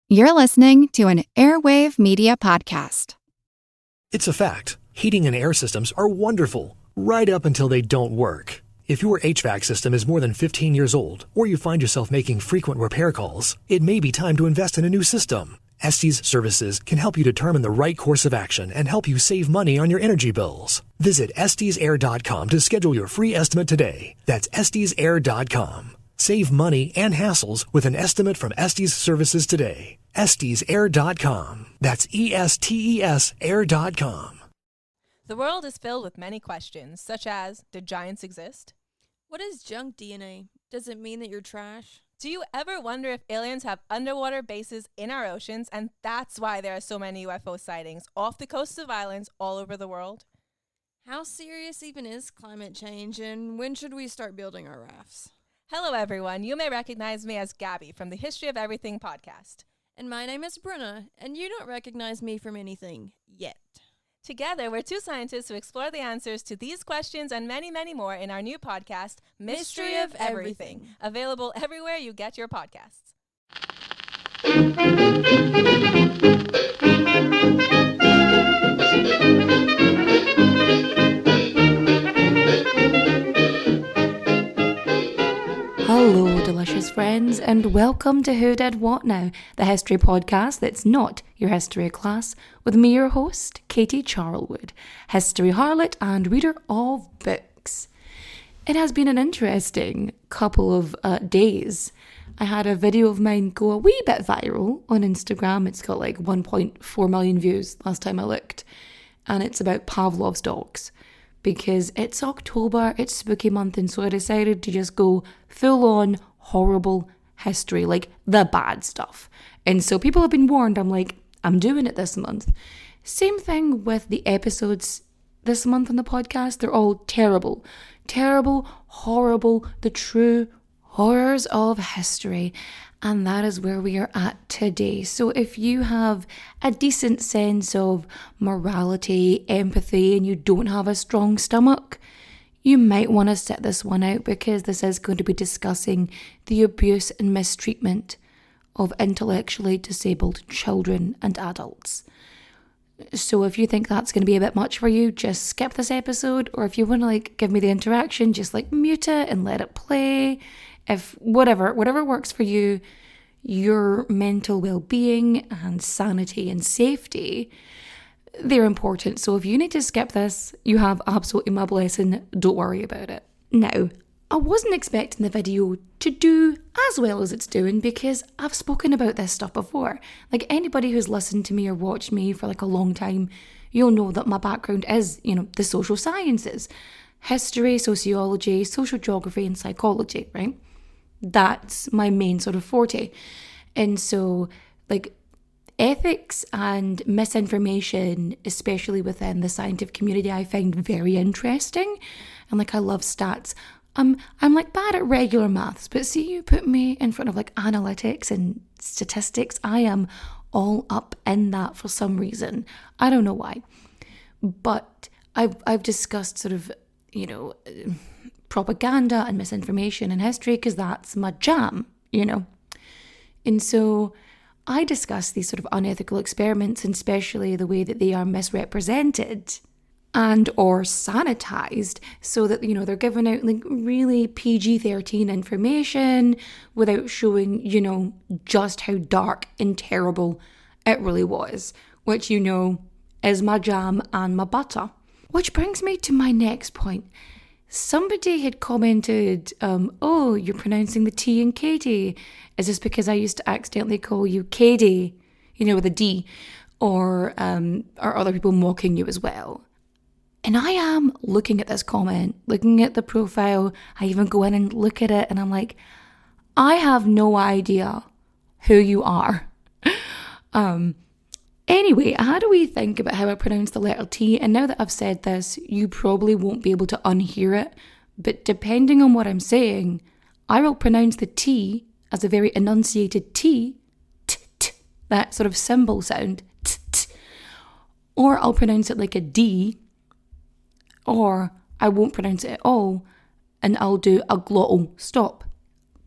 You're listening to an Airwave Media Podcast. It's a fact. Heating and air systems are wonderful, right up until they don't work. If your HVAC system is more than 15 years old, or you find yourself making frequent repair calls, it may be time to invest in a new system. Estes Services can help you determine the right course of action and help you save money on your energy bills. Visit estesair.com to schedule your free estimate today. That's estesair.com. Save money and hassles with an estimate from Estes Services today. estesair.com. That's ESTES air.com. The world is filled with many questions, such as, did giants exist? What is junk DNA? Does it mean that you're trash? Do you ever wonder if aliens have underwater bases in our oceans, and that's why there are so many UFO sightings off the coasts of islands all over the world? How serious even is climate change, and when should we start building our rafts? Hello, everyone. You may recognize me as Gabby from the History of Everything podcast. And my name is Bruna, and you don't recognize me from anything yet. Together, we're two scientists who explore the answers to these questions and many, many more in our new podcast, Mystery of Everything, available everywhere you get your podcasts. Hello, delicious friends, and welcome to Who Did What Now, the history podcast that's not your history class, with me, your host, Katie Charlwood, history harlot and reader of books. It has been an interesting couple of days. I had a video of mine go a wee bit viral on Instagram. It's got like 1.4 million views last time I looked, and it's about Pavlov's dogs. Because it's October, it's spooky month, and so I decided to just go full-on horrible history, like the bad stuff. And so people have been warned, I'm doing it this month. Same thing with the episodes this month on the podcast. They're all terrible. Terrible, horrible, the true horrors of history. And that is where we are at today. So if you have a decent sense of morality, empathy, and you don't have a strong stomach, you might want to sit this one out, because this is going to be discussing the abuse and mistreatment of intellectually disabled children and adults. So if you think that's going to be a bit much for you, just skip this episode. Or if you want to give me the interaction, just mute it and let it play. If whatever works for you, your mental well-being and sanity and safety, they're important. So if you need to skip this, you have absolutely my blessing. Don't worry about it. Now, I wasn't expecting the video to do as well as it's doing, because I've spoken about this stuff before. Anybody who's listened to me or watched me for a long time, you'll know that my background is, the social sciences. History, sociology, social geography, and psychology, right? That's my main sort of forte. And so, ethics and misinformation, especially within the scientific community, I find very interesting. And I love stats. I'm bad at regular maths, but see, you put me in front of analytics and statistics, I am all up in that for some reason. I don't know why. But I've discussed sort of, propaganda and misinformation in history, because that's my jam, And so I discuss these sort of unethical experiments, and especially the way that they are misrepresented and or sanitized, so that, they're giving out really PG-13 information without showing, just how dark and terrible it really was, which, is my jam and my butter. Which brings me to my next point. Somebody had commented, oh, you're pronouncing the T in Katie. Is this because I used to accidentally call you Katie, with a D? Or are other people mocking you as well? And I am looking at this comment, looking at the profile. I even go in and look at it, and I'm like, I have no idea who you are. Anyway, how do we think about how I pronounce the letter T? And now that I've said this, you probably won't be able to unhear it. But depending on what I'm saying, I will pronounce the T as a very enunciated T, t, that sort of symbol sound, t. Or I'll pronounce it like a D, or I won't pronounce it at all, and I'll do a glottal stop.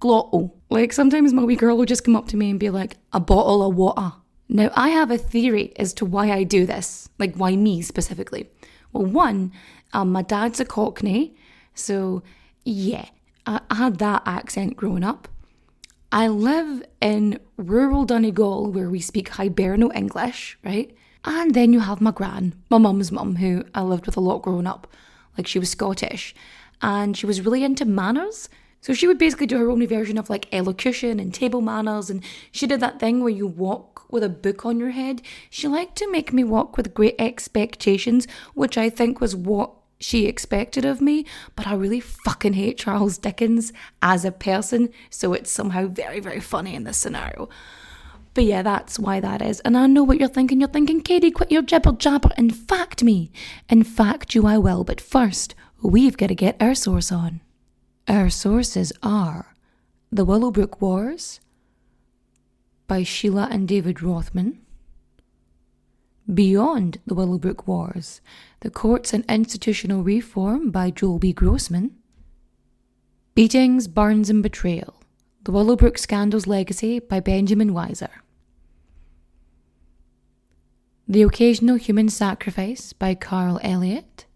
glottal. Like, sometimes my wee girl will just come up to me and be like, a bottle of water. Now, I have a theory as to why I do this. Like, why me specifically. Well, one, my dad's a Cockney, so yeah, I had that accent growing up. I live in rural Donegal where we speak Hiberno English, right? And then you have my gran, my mum's mum, who I lived with a lot growing up. Like, she was Scottish and she was really into manners. So she would basically do her own version of like elocution and table manners, and she did that thing where you walk with a book on your head. She liked to make me walk with great expectations, which I think was what she expected of me, but I really fucking hate Charles Dickens as a person, so it's somehow very, very funny in this scenario. But yeah, that's why that is. And I know what you're thinking. You're thinking, Katie, quit your jibber jabber and fact me. In fact, you I will, but first, we've got to get our source on. Our sources are The Willowbrook Wars by Sheila and David Rothman, Beyond the Willowbrook Wars, The Courts and Institutional Reform by Joel B. Grossman, Beatings, Burns and Betrayal, The Willowbrook Scandal's Legacy by Benjamin Weiser, The Occasional Human Sacrifice by Carl Elliott,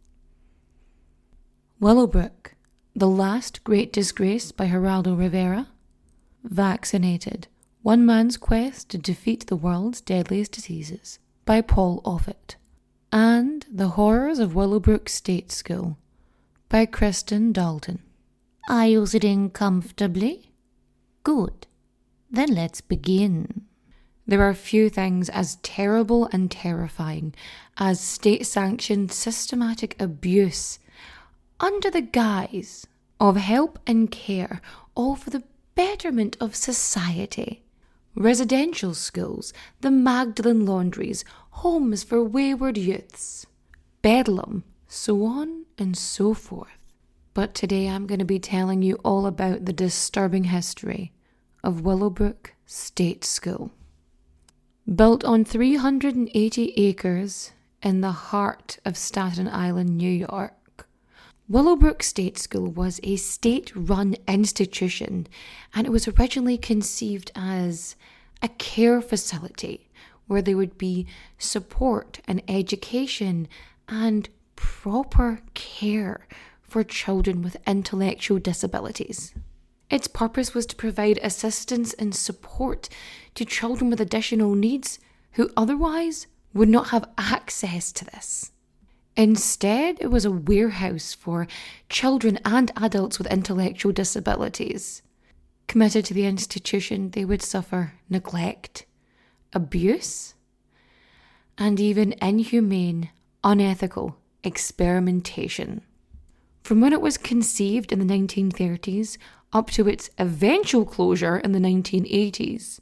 Willowbrook, The Last Great Disgrace by Geraldo Rivera, Vaccinated, One Man's Quest to Defeat the World's Deadliest Diseases by Paul Offit, and The Horrors of Willowbrook State School by Kristen Dalton. Are you sitting comfortably? Good. Then let's begin. There are few things as terrible and terrifying as state-sanctioned systematic abuse under the guise of help and care, all for the betterment of society. Residential schools, the Magdalen laundries, homes for wayward youths, bedlam, so on and so forth. But today I'm going to be telling you all about the disturbing history of Willowbrook State School. Built on 380 acres in the heart of Staten Island, New York, Willowbrook State School was a state-run institution, and it was originally conceived as a care facility where there would be support and education and proper care for children with intellectual disabilities. Its purpose was to provide assistance and support to children with additional needs who otherwise would not have access to this. Instead, it was a warehouse for children and adults with intellectual disabilities. Committed to the institution, they would suffer neglect, abuse, and even inhumane, unethical experimentation. From when it was conceived in the 1930s up to its eventual closure in the 1980s,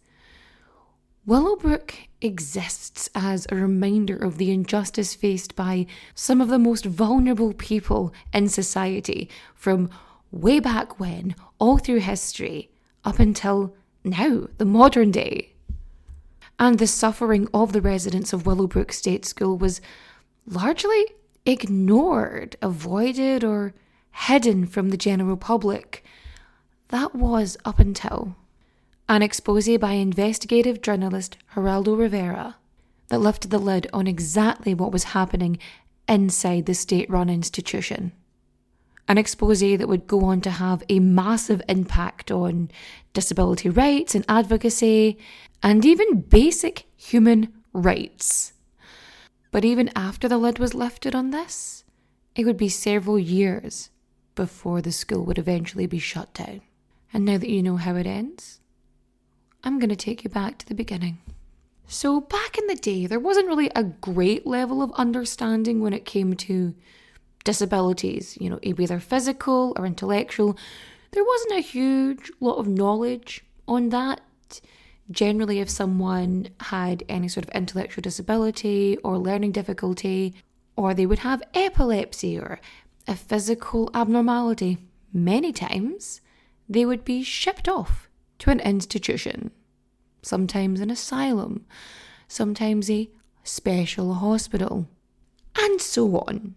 Willowbrook exists as a reminder of the injustice faced by some of the most vulnerable people in society from way back when, all through history, up until now, the modern day. And the suffering of the residents of Willowbrook State School was largely ignored, avoided, or hidden from the general public. That was up until an expose by investigative journalist Geraldo Rivera that lifted the lid on exactly what was happening inside the state-run institution. An expose that would go on to have a massive impact on disability rights and advocacy, and even basic human rights. But even after the lid was lifted on this, it would be several years before the school would eventually be shut down. And now that you know how it ends, I'm going to take you back to the beginning. So back in the day, there wasn't really a great level of understanding when it came to disabilities, either physical or intellectual. There wasn't a huge lot of knowledge on that. Generally, if someone had any sort of intellectual disability or learning difficulty, or they would have epilepsy or a physical abnormality, many times they would be shipped off to an institution, sometimes an asylum, sometimes a special hospital, and so on.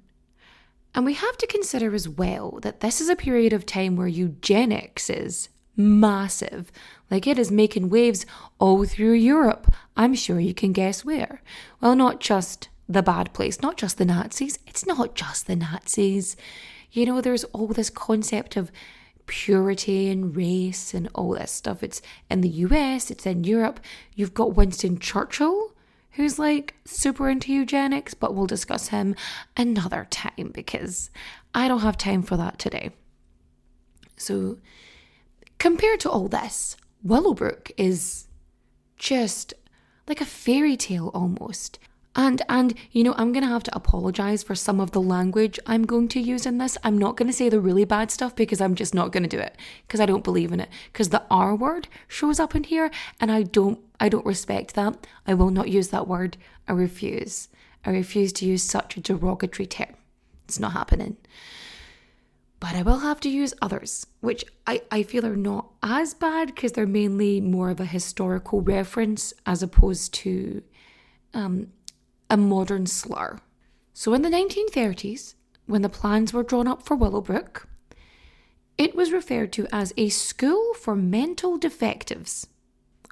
And we have to consider as well that this is a period of time where eugenics is massive. Like, it is making waves all through Europe. I'm sure you can guess where. Well, not just the bad place, not just the Nazis. It's not just the Nazis. You know, there's all this concept of purity and race and all this stuff. It's in the US, it's in Europe. You've got Winston Churchill, who's like super into eugenics, but we'll discuss him another time because I don't have time for that today. So compared to all this, Willowbrook is just like a fairy tale almost. And you know, I'm going to have to apologise for some of the language I'm going to use in this. I'm not going to say the really bad stuff because I'm just not going to do it because I don't believe in it. Because the R word shows up in here and I don't respect that. I will not use that word. I refuse. I refuse to use such a derogatory term. It's not happening. But I will have to use others, which I feel are not as bad because they're mainly more of a historical reference as opposed to a modern slur. So in the 1930s, when the plans were drawn up for Willowbrook, it was referred to as a school for mental defectives.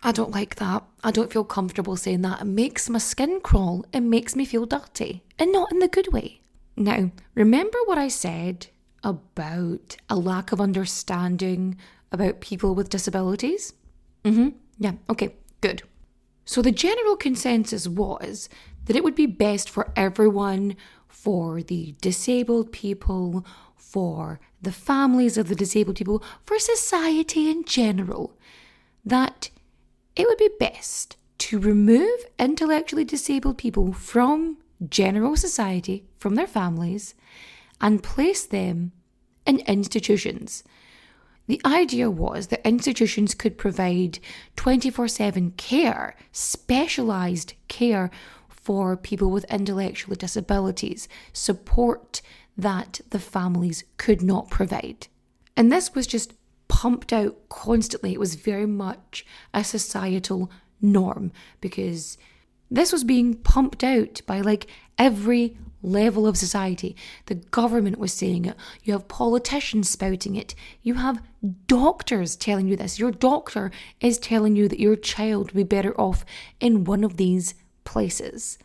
I don't like that. I don't feel comfortable saying that. It makes my skin crawl. It makes me feel dirty, and not in the good way. Now, remember what I said about a lack of understanding about people with disabilities? Yeah, okay, good. So the general consensus was that it would be best for everyone, for the disabled people, for the families of the disabled people, for society in general, that it would be best to remove intellectually disabled people from general society, from their families, and place them in institutions. The idea was that institutions could provide 24/7 care, specialised care for people with intellectual disabilities, support that the families could not provide. And this was just pumped out constantly. It was very much a societal norm because this was being pumped out by like every level of society. The government was saying it. You have politicians spouting it. You have doctors telling you this. Your doctor is telling you that your child would be better off in one of these places.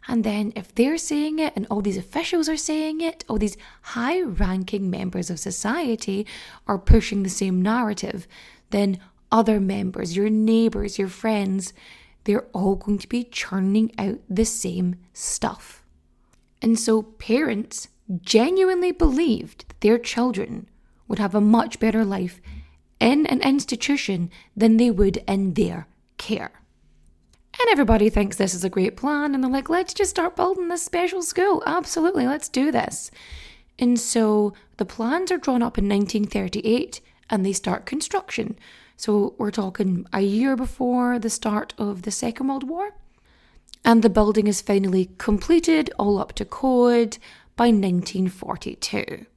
And then if they're saying it and all these officials are saying it, all these high-ranking members of society are pushing the same narrative, then other members, your neighbours, your friends, they're all going to be churning out the same stuff. And so parents genuinely believed that their children would have a much better life in an institution than they would in their care. And everybody thinks this is a great plan and they're like, let's just start building this special school. Absolutely, let's do this. And so the plans are drawn up in 1938 and they start construction. So we're talking a year before the start of the Second World War. And the building is finally completed, all up to code, by 1942.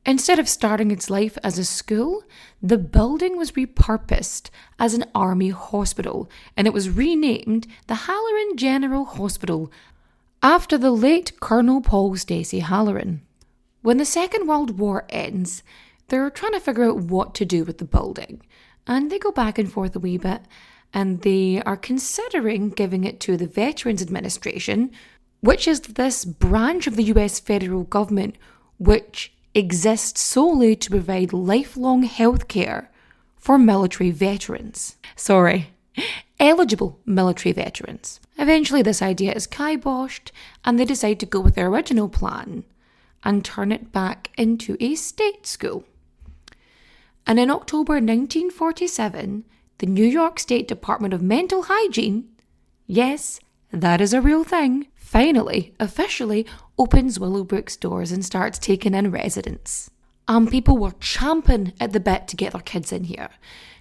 Instead of starting its life as a school, the building was repurposed as an army hospital, and it was renamed the Halloran General Hospital after the late Colonel Paul Stacey Halloran. When the Second World War ends, they're trying to figure out what to do with the building, and they go back and forth a wee bit, and they are considering giving it to the Veterans Administration, which is this branch of the US federal government which exists solely to provide lifelong health care for military veterans. Eligible military veterans. Eventually this idea is kiboshed and they decide to go with their original plan and turn it back into a state school. And in October 1947, the New York State Department of Mental Hygiene, yes, that is a real thing, finally, officially opens Willowbrook's doors and starts taking in residents. And people were champing at the bit to get their kids in here.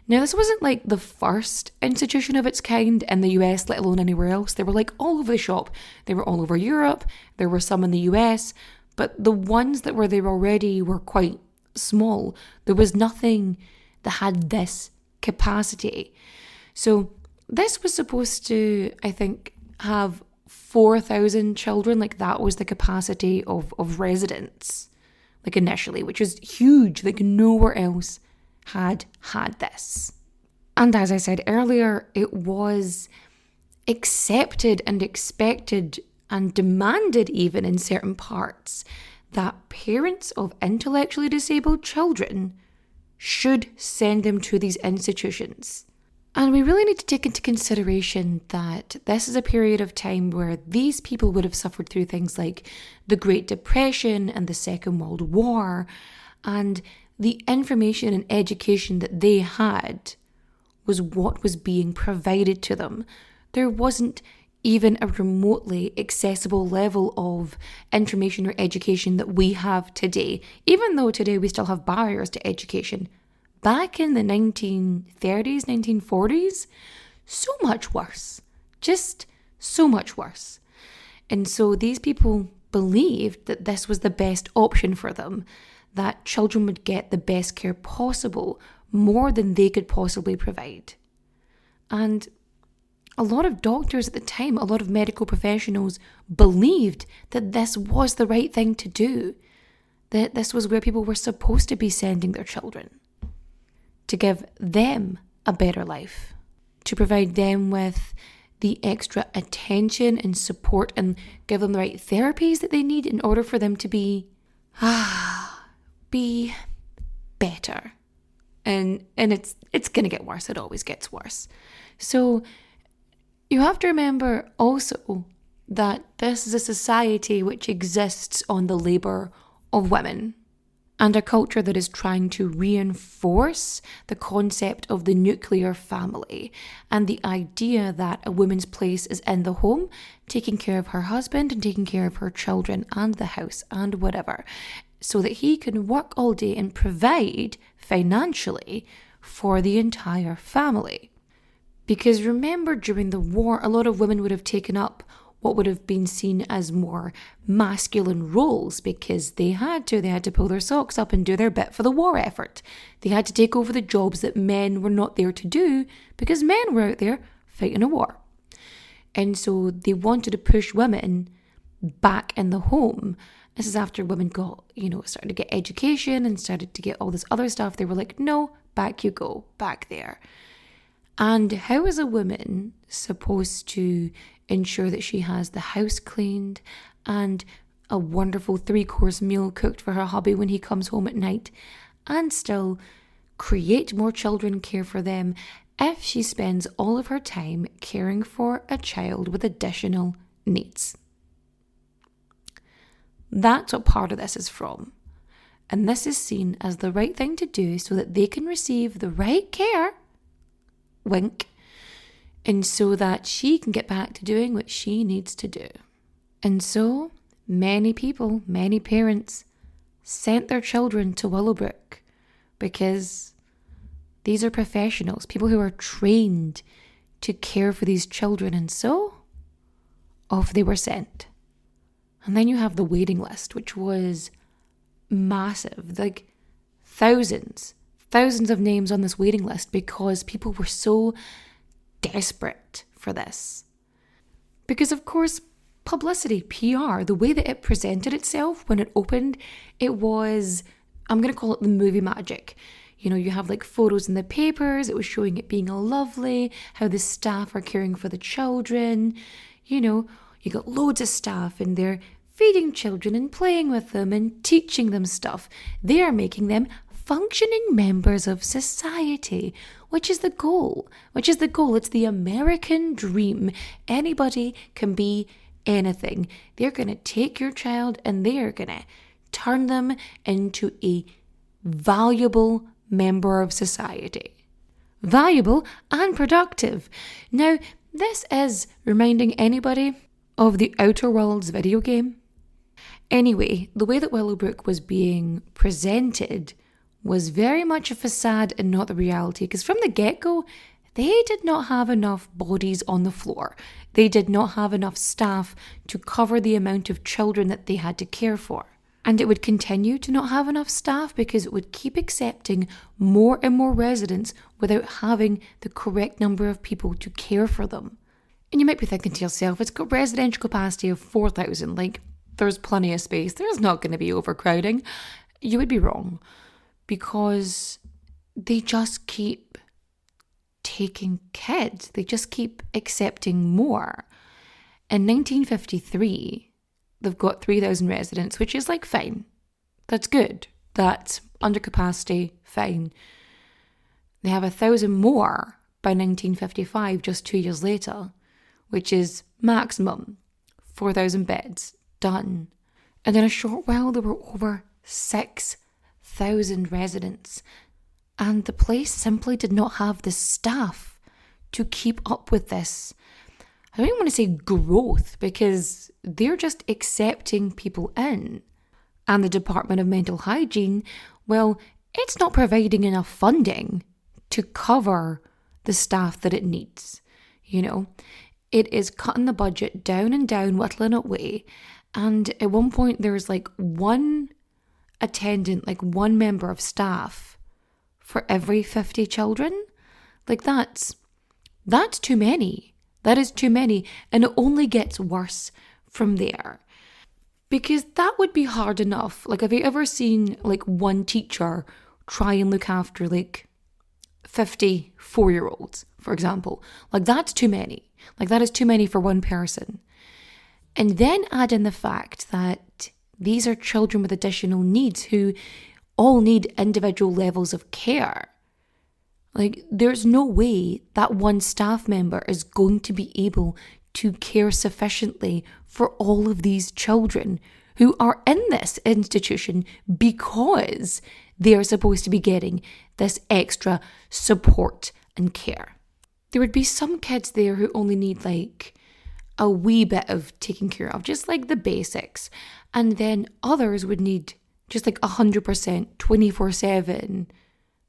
Now, this wasn't like the first institution of its kind in the US, let alone anywhere else. They were like all over the shop. They were all over Europe. There were some in the US. But the ones that were there already were quite small. There was nothing that had this capacity. So this was supposed to, I think, have 4,000 children. Like that was the capacity of residents, like initially, which was huge. Like nowhere else had this. And as I said earlier, it was accepted and expected and demanded even in certain parts that parents of intellectually disabled children should send them to these institutions. And we really need to take into consideration that this is a period of time where these people would have suffered through things like the Great Depression and the Second World War, and the information and education that they had was what was being provided to them. There wasn't even a remotely accessible level of information or education that we have today, even though today we still have barriers to education. Back in the 1930s, 1940s, so much worse. Just so much worse. And so these people believed that this was the best option for them, that children would get the best care possible, more than they could possibly provide. And a lot of doctors at the time, a lot of medical professionals believed that this was the right thing to do, that this was where people were supposed to be sending their children, to give them a better life, to provide them with the extra attention and support and give them the right therapies that they need in order for them to be better. And it's going to get worse. It always gets worse. So you have to remember also that this is a society which exists on the labour of women, and a culture that is trying to reinforce the concept of the nuclear family and the idea that a woman's place is in the home, taking care of her husband and taking care of her children and the house and whatever, so that he can work all day and provide financially for the entire family. Because remember, during the war, a lot of women would have taken up what would have been seen as more masculine roles because they had to pull their socks up and do their bit for the war effort. They had to take over the jobs that men were not there to do because men were out there fighting a war. And so they wanted to push women back in the home. This is after women got, started to get education and started to get all this other stuff. They were like, no, back you go, back there. And how is a woman supposed to ensure that she has the house cleaned and a wonderful 3-course meal cooked for her hubby when he comes home at night, and still create more children, care for them, if she spends all of her time caring for a child with additional needs? That's what part of this is from. And this is seen as the right thing to do so that they can receive the right care, wink, and so that she can get back to doing what she needs to do. And so many people, many parents sent their children to Willowbrook because these are professionals, people who are trained to care for these children, and so off they were sent. And then you have the waiting list, which was massive, like thousands of names on this waiting list because people were so desperate for this. Because of course, publicity, PR, the way that it presented itself when it opened, it was, I'm going to call it the movie magic. You have like photos in the papers, it was showing it being all lovely, how the staff are caring for the children. You got loads of staff and they're feeding children and playing with them and teaching them stuff. They are making them functioning members of society, which is the goal. It's the American dream. Anybody can be anything. They're going to take your child and they are going to turn them into a valuable member of society. Valuable and productive. Now, this is reminding anybody of the Outer Worlds video game. Anyway, the way that Willowbrook was being presented was very much a facade and not the reality, because from the get-go, they did not have enough bodies on the floor. They did not have enough staff to cover the amount of children that they had to care for. And it would continue to not have enough staff because it would keep accepting more and more residents without having the correct number of people to care for them. And you might be thinking to yourself, it's got residential capacity of 4,000, like there's plenty of space, there's not going to be overcrowding. You would be wrong, because they just keep taking kids. They just keep accepting more. In 1953, they've got 3,000 residents, which is like fine. That's good. That's under capacity, fine. They have 1,000 more by 1955, just 2 years later, which is maximum 4,000 beds, done. And in a short while, there were over 6,000 residents. And the place simply did not have the staff to keep up with this. I don't even want to say growth, because they're just accepting people in. And the Department of Mental Hygiene, well, it's not providing enough funding to cover the staff that it needs. You know, it is cutting the budget down and down, whittling it away. And at one point, there was like one attendant, like one member of staff for every 50 children. Like that's too many. That is too many. And it only gets worse from there. Because that would be hard enough. Like, have you ever seen like one teacher try and look after like 50 4-year-olds, for example? Like, that's too many. Like, that is too many for one person. And then add in the fact that these are children with additional needs who all need individual levels of care. Like, there's no way that one staff member is going to be able to care sufficiently for all of these children who are in this institution because they are supposed to be getting this extra support and care. There would be some kids there who only need like a wee bit of taking care of, just like the basics. And then others would need just like 100% 24/7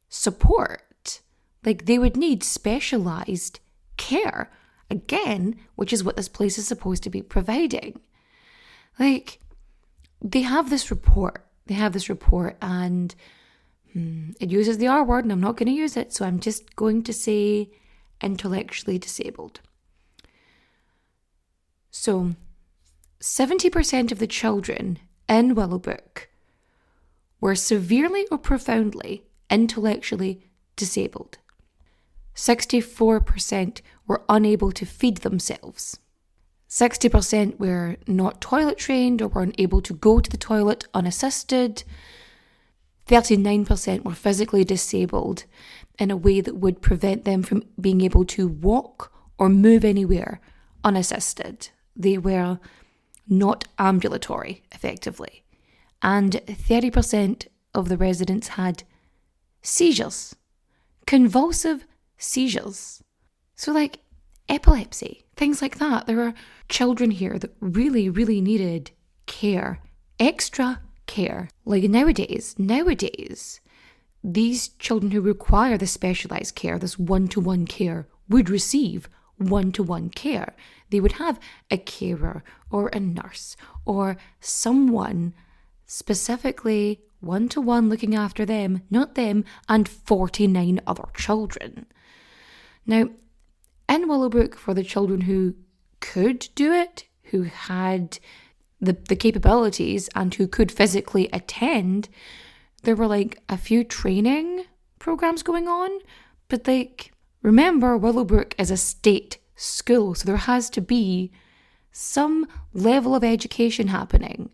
support. Like, they would need specialised care, again, which is what this place is supposed to be providing. Like, they have this report and it uses the R word, and I'm not going to use it, so I'm just going to say intellectually disabled. So, 70% of the children in Willowbrook were severely or profoundly intellectually disabled. 64% were unable to feed themselves. 60% were not toilet trained or were unable to go to the toilet unassisted. 39% were physically disabled in a way that would prevent them from being able to walk or move anywhere unassisted. They were not ambulatory, effectively. And 30% of the residents had seizures, convulsive seizures. So like epilepsy, things like that. There are children here that really, really needed care, extra care. Like nowadays, these children who require the specialised care, this one-to-one care, would receive one-to-one care. They would have a carer or a nurse or someone specifically one-to-one looking after them, not them, and 49 other children. Now, in Willowbrook, for the children who could do it, who had the capabilities and who could physically attend, there were like a few training programs going on. But like, remember, Willowbrook is a state school, so there has to be some level of education happening.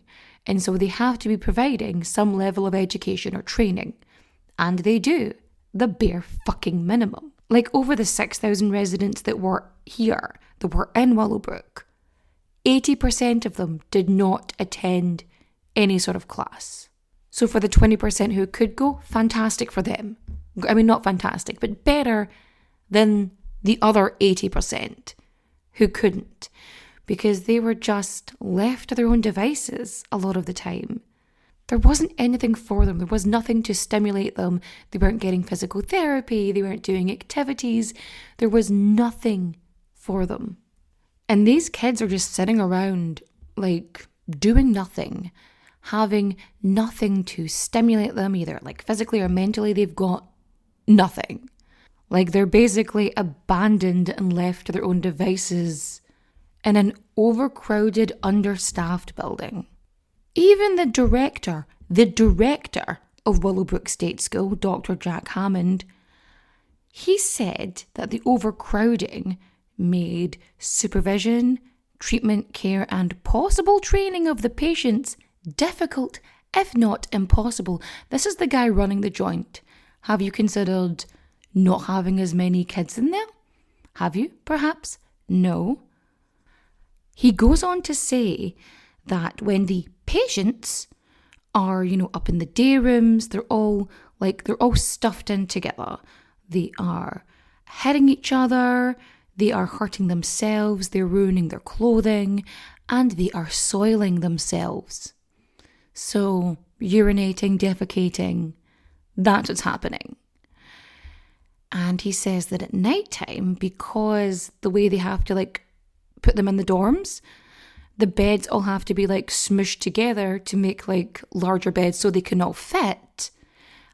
And so they have to be providing some level of education or training. And they do, the bare fucking minimum. Like, over the 6,000 residents that were here, that were in Willowbrook, 80% of them did not attend any sort of class. So for the 20% who could go, fantastic for them. I mean, not fantastic, but better than the other 80% who couldn't, because they were just left to their own devices a lot of the time. There wasn't anything for them. There was nothing to stimulate them. They weren't getting physical therapy. They weren't doing activities. There was nothing for them. And these kids are just sitting around, like, doing nothing, having nothing to stimulate them, either like physically or mentally. They've got nothing. Like, they're basically abandoned and left to their own devices in an overcrowded, understaffed building. Even the director of Willowbrook State School, Dr. Jack Hammond, he said that the overcrowding made supervision, treatment, care, and possible training of the patients difficult, if not impossible. This is the guy running the joint. Have you considered not having as many kids in there? Have you, perhaps? No. He goes on to say that when the patients are, up in the day rooms, they're all stuffed in together. They are hitting each other, they are hurting themselves, they're ruining their clothing, and they are soiling themselves. So, urinating, defecating, that's what's happening. And he says that at night time, because the way they have to put them in the dorms, the beds all have to be smushed together to make larger beds so they can all fit.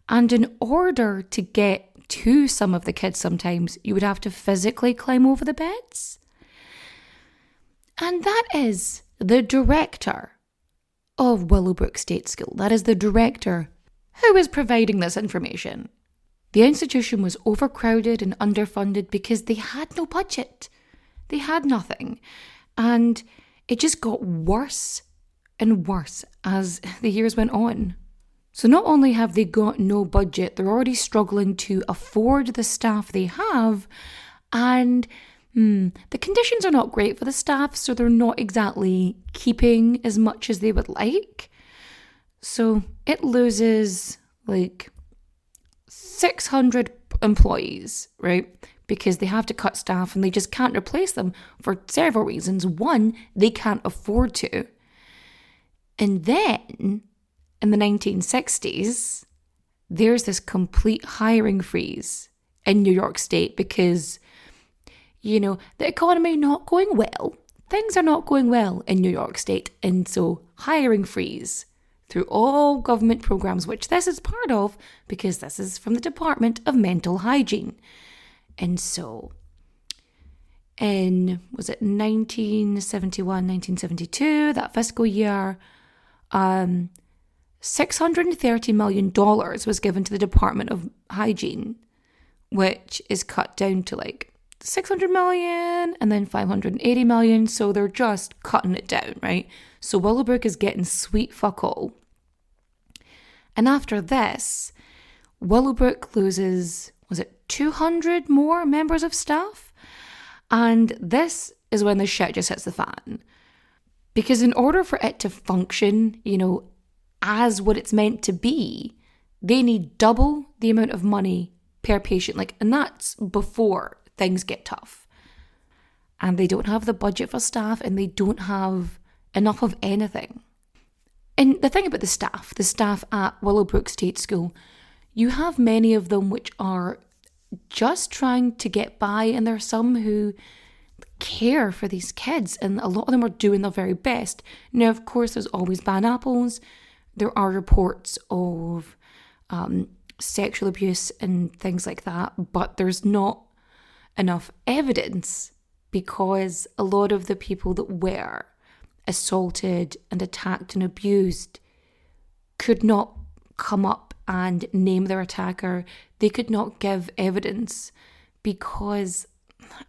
And in order to get to some of the kids sometimes, you would have to physically climb over the beds. And that is the director of Willowbrook State School. That is the director who is providing this information. The institution was overcrowded and underfunded because they had no budget. They had nothing. And it just got worse and worse as the years went on. So not only have they got no budget, they're already struggling to afford the staff they have, and the conditions are not great for the staff, so they're not exactly keeping as much as they would like. So it loses 600 employees, right? Because they have to cut staff and they just can't replace them for several reasons. One, they can't afford to. And then in the 1960s, there's this complete hiring freeze in New York State because, the economy not going well. Things are not going well in New York State. And so hiring freeze through all government programs, which this is part of because this is from the Department of Mental Hygiene. And so in, 1971, 1972, that fiscal year, $630 million was given to the Department of Hygiene, which is cut down to 600 million and then 580 million. So they're just cutting it down, right? So Willowbrook is getting sweet fuck all. And after this, Willowbrook loses, 200 more members of staff? And this is when the shit just hits the fan. Because in order for it to function, as what it's meant to be, they need double the amount of money per patient. And that's before things get tough. And they don't have the budget for staff, and they don't have enough of anything. And the thing about the staff at Willowbrook State School, you have many of them which are just trying to get by, and there are some who care for these kids, and a lot of them are doing their very best. Now, of course, there's always bad apples. There are reports of sexual abuse and things like that, but there's not enough evidence because a lot of the people that were assaulted and attacked and abused could not come up and name their attacker. They could not give evidence because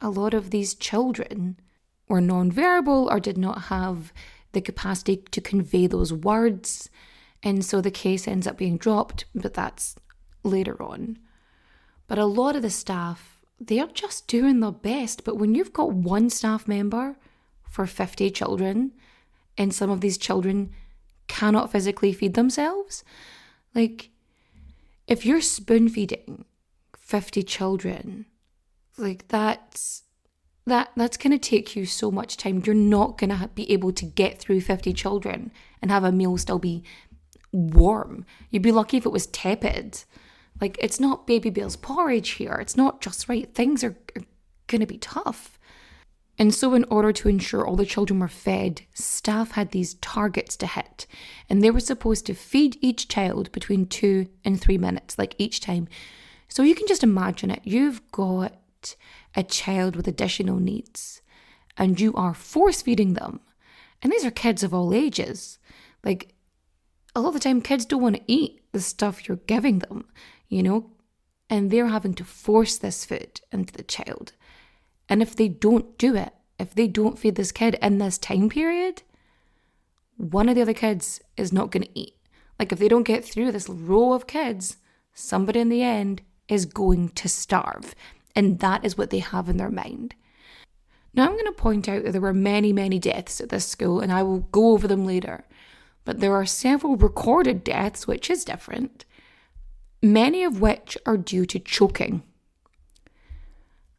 a lot of these children were non-verbal or did not have the capacity to convey those words. And so the case ends up being dropped, but that's later on. But a lot of the staff, they're just doing their best. But when you've got one staff member for 50 children, and some of these children cannot physically feed themselves, if you're spoon feeding 50 children, that's going to take you so much time. You're not going to be able to get through 50 children and have a meal still be warm. You'd be lucky if it was tepid. It's not Baby Bale's porridge here. It's not just right. Things are going to be tough. And so in order to ensure all the children were fed, staff had these targets to hit. And they were supposed to feed each child between 2 and 3 minutes, each time. So you can just imagine it. You've got a child with additional needs and you are force feeding them. And these are kids of all ages. a lot of the time kids don't want to eat the stuff you're giving them, and they're having to force this food into the child. And if they don't do it, if they don't feed this kid in this time period, one of the other kids is not going to eat. Like if they don't get through this row of kids, somebody in the end is going to starve. And that is what they have in their mind. Now I'm going to point out that there were many, many deaths at this school, and I will go over them later. But there are several recorded deaths, which is different, many of which are due to choking.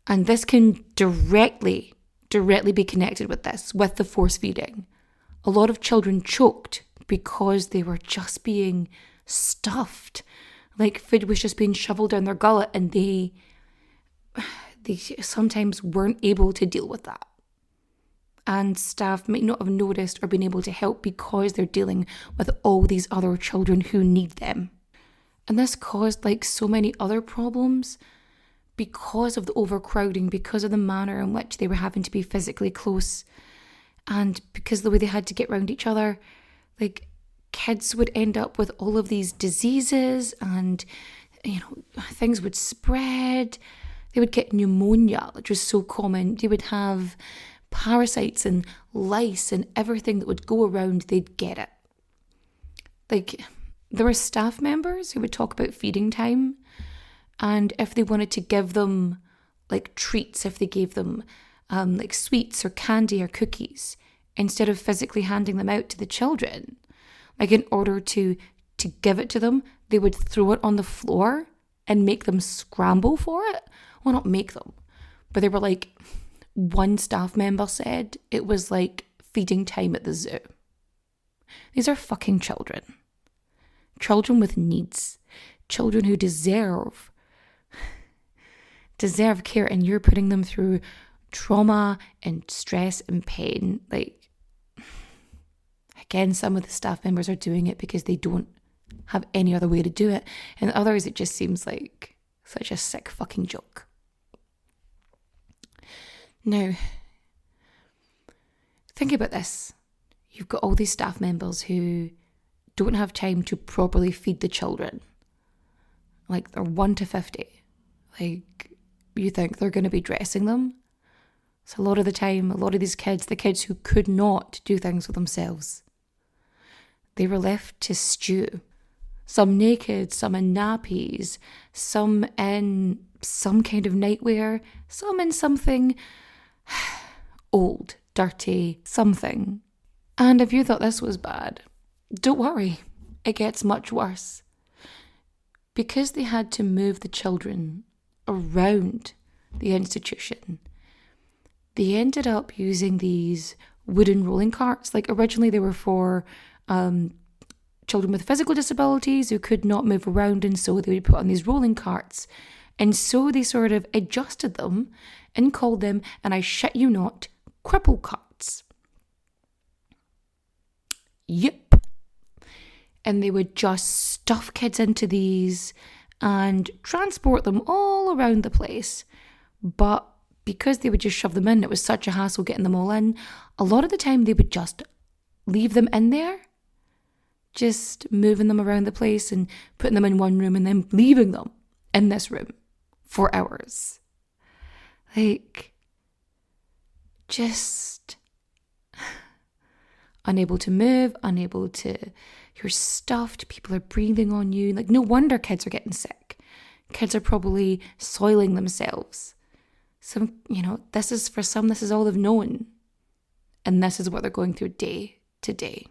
And this can directly be connected with this, with the force feeding. A lot of children choked because they were just being stuffed. Like food was just being shoveled down their gullet, and they sometimes weren't able to deal with that. And staff might not have noticed or been able to help because they're dealing with all these other children who need them. And this caused so many other problems because of the overcrowding, because of the manner in which they were having to be physically close, and because of the way they had to get around each other. Kids would end up with all of these diseases, and things would spread. They would get pneumonia, which was so common. They would have parasites and lice and everything that would go around, they'd get it. There were staff members who would talk about feeding time, and if they wanted to give them treats, if they gave them sweets or candy or cookies, instead of physically handing them out to the children, in order to give it to them, they would throw it on the floor and make them scramble for it. Well, not make them, but they were one staff member said it was like feeding time at the zoo. These are fucking children. Children with needs. Children who deserve care, and you're putting them through trauma and stress and pain. Again, some of the staff members are doing it because they don't have any other way to do it, and others it just seems like such a sick fucking joke. Now, think about this. You've got all these staff members who don't have time to properly feed the children. They're 1 to 50. You think they're going to be dressing them? So a lot of the time, a lot of these kids, the kids who could not do things for themselves, they were left to stew. Some naked, some in nappies, some in some kind of nightwear, some in something old, dirty, something. And if you thought this was bad, don't worry, it gets much worse. Because they had to move the children around the institution, they ended up using these wooden rolling carts. Originally they were for children with physical disabilities who could not move around, and so they would put on these rolling carts. And so they sort of adjusted them and called them, and I shit you not, cripple carts. Yep. And they would just stuff kids into these and transport them all around the place. But because they would just shove them in, it was such a hassle getting them all in. A lot of the time they would just leave them in there, just moving them around the place and putting them in one room and then leaving them in this room for hours. Just unable to move, you're stuffed, people are breathing on you. No wonder kids are getting sick. Kids are probably soiling themselves. This is all they've known. And this is what they're going through day to day.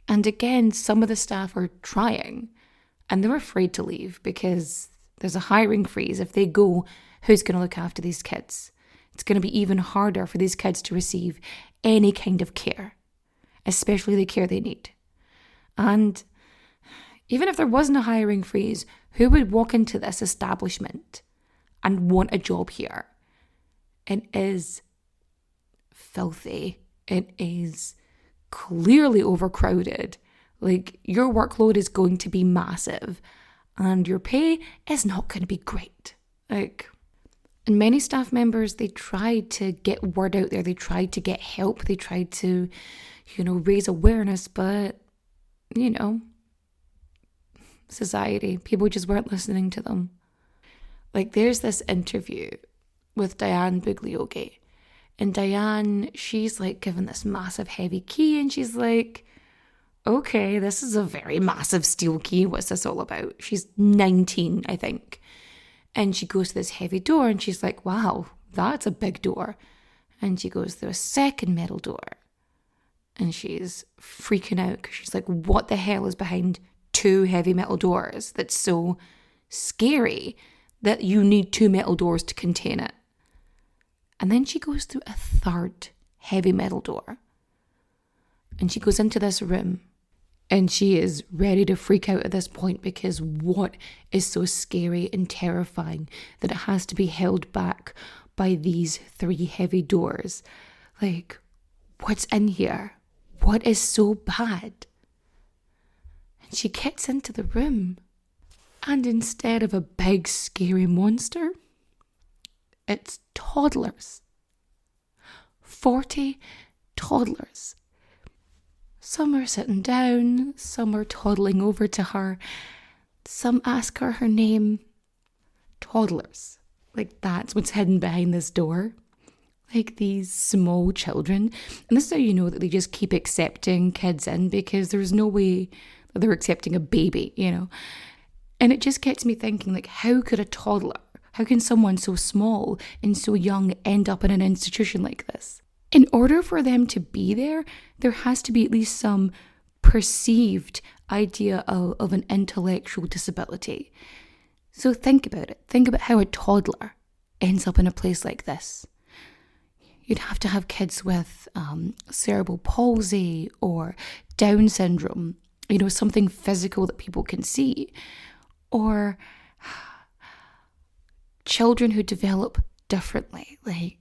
And again, some of the staff are trying, and they're afraid to leave because there's a hiring freeze. If they go, who's going to look after these kids? It's going to be even harder for these kids to receive any kind of care, especially the care they need. And even if there wasn't a hiring freeze, who would walk into this establishment and want a job here? It is filthy. It is clearly overcrowded. Your workload is going to be massive and your pay is not going to be great. And many staff members, they tried to get word out there. They tried to get help. They tried to, raise awareness, but, society. People just weren't listening to them. Like, there's this interview with Diane Bugliosi. And Diane, she's like given this massive heavy key, and she's like, okay, this is a very massive steel key. What's this all about? She's 19, I think. And she goes to this heavy door, and she's like, wow, that's a big door. And she goes through a second metal door. And she's freaking out because she's like, what the hell is behind two heavy metal doors that's so scary that you need two metal doors to contain it? And then she goes through a third heavy metal door. And she goes into this room. And she is ready to freak out at this point, because what is so scary and terrifying that it has to be held back by these three heavy doors? Like, what's in here? What is so bad? And she gets into the room, and instead of a big scary monster, it's toddlers. 40 toddlers. Some are sitting down, some are toddling over to her, some ask her her name. Toddlers. Like, that's what's hidden behind this door. Like, these small children. And this is how you know that they just keep accepting kids in, because there's no way that they're accepting a baby, you know. And it just gets me thinking, like, how could a toddler, how can someone so small and so young end up in an institution like this? In order for them to be there, there has to be at least some perceived idea of an intellectual disability. So think about it. Think about how a toddler ends up in a place like this. You'd have to have kids with cerebral palsy or Down syndrome, you know, something physical that people can see. Or children who develop differently, like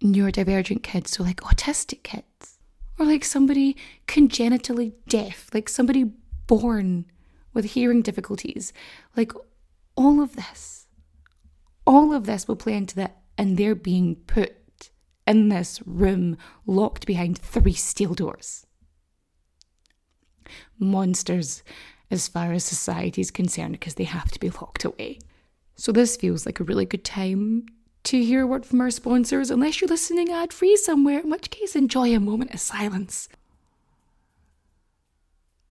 neurodivergent kids, so like autistic kids, or like somebody congenitally deaf, like somebody born with hearing difficulties. Like, all of this will play into that, and they're being put in this room locked behind 3 steel doors. Monsters as far as society is concerned, because they have to be locked away. So this feels like a really good time to hear a word from our sponsors, unless you're listening ad-free somewhere, in which case enjoy a moment of silence.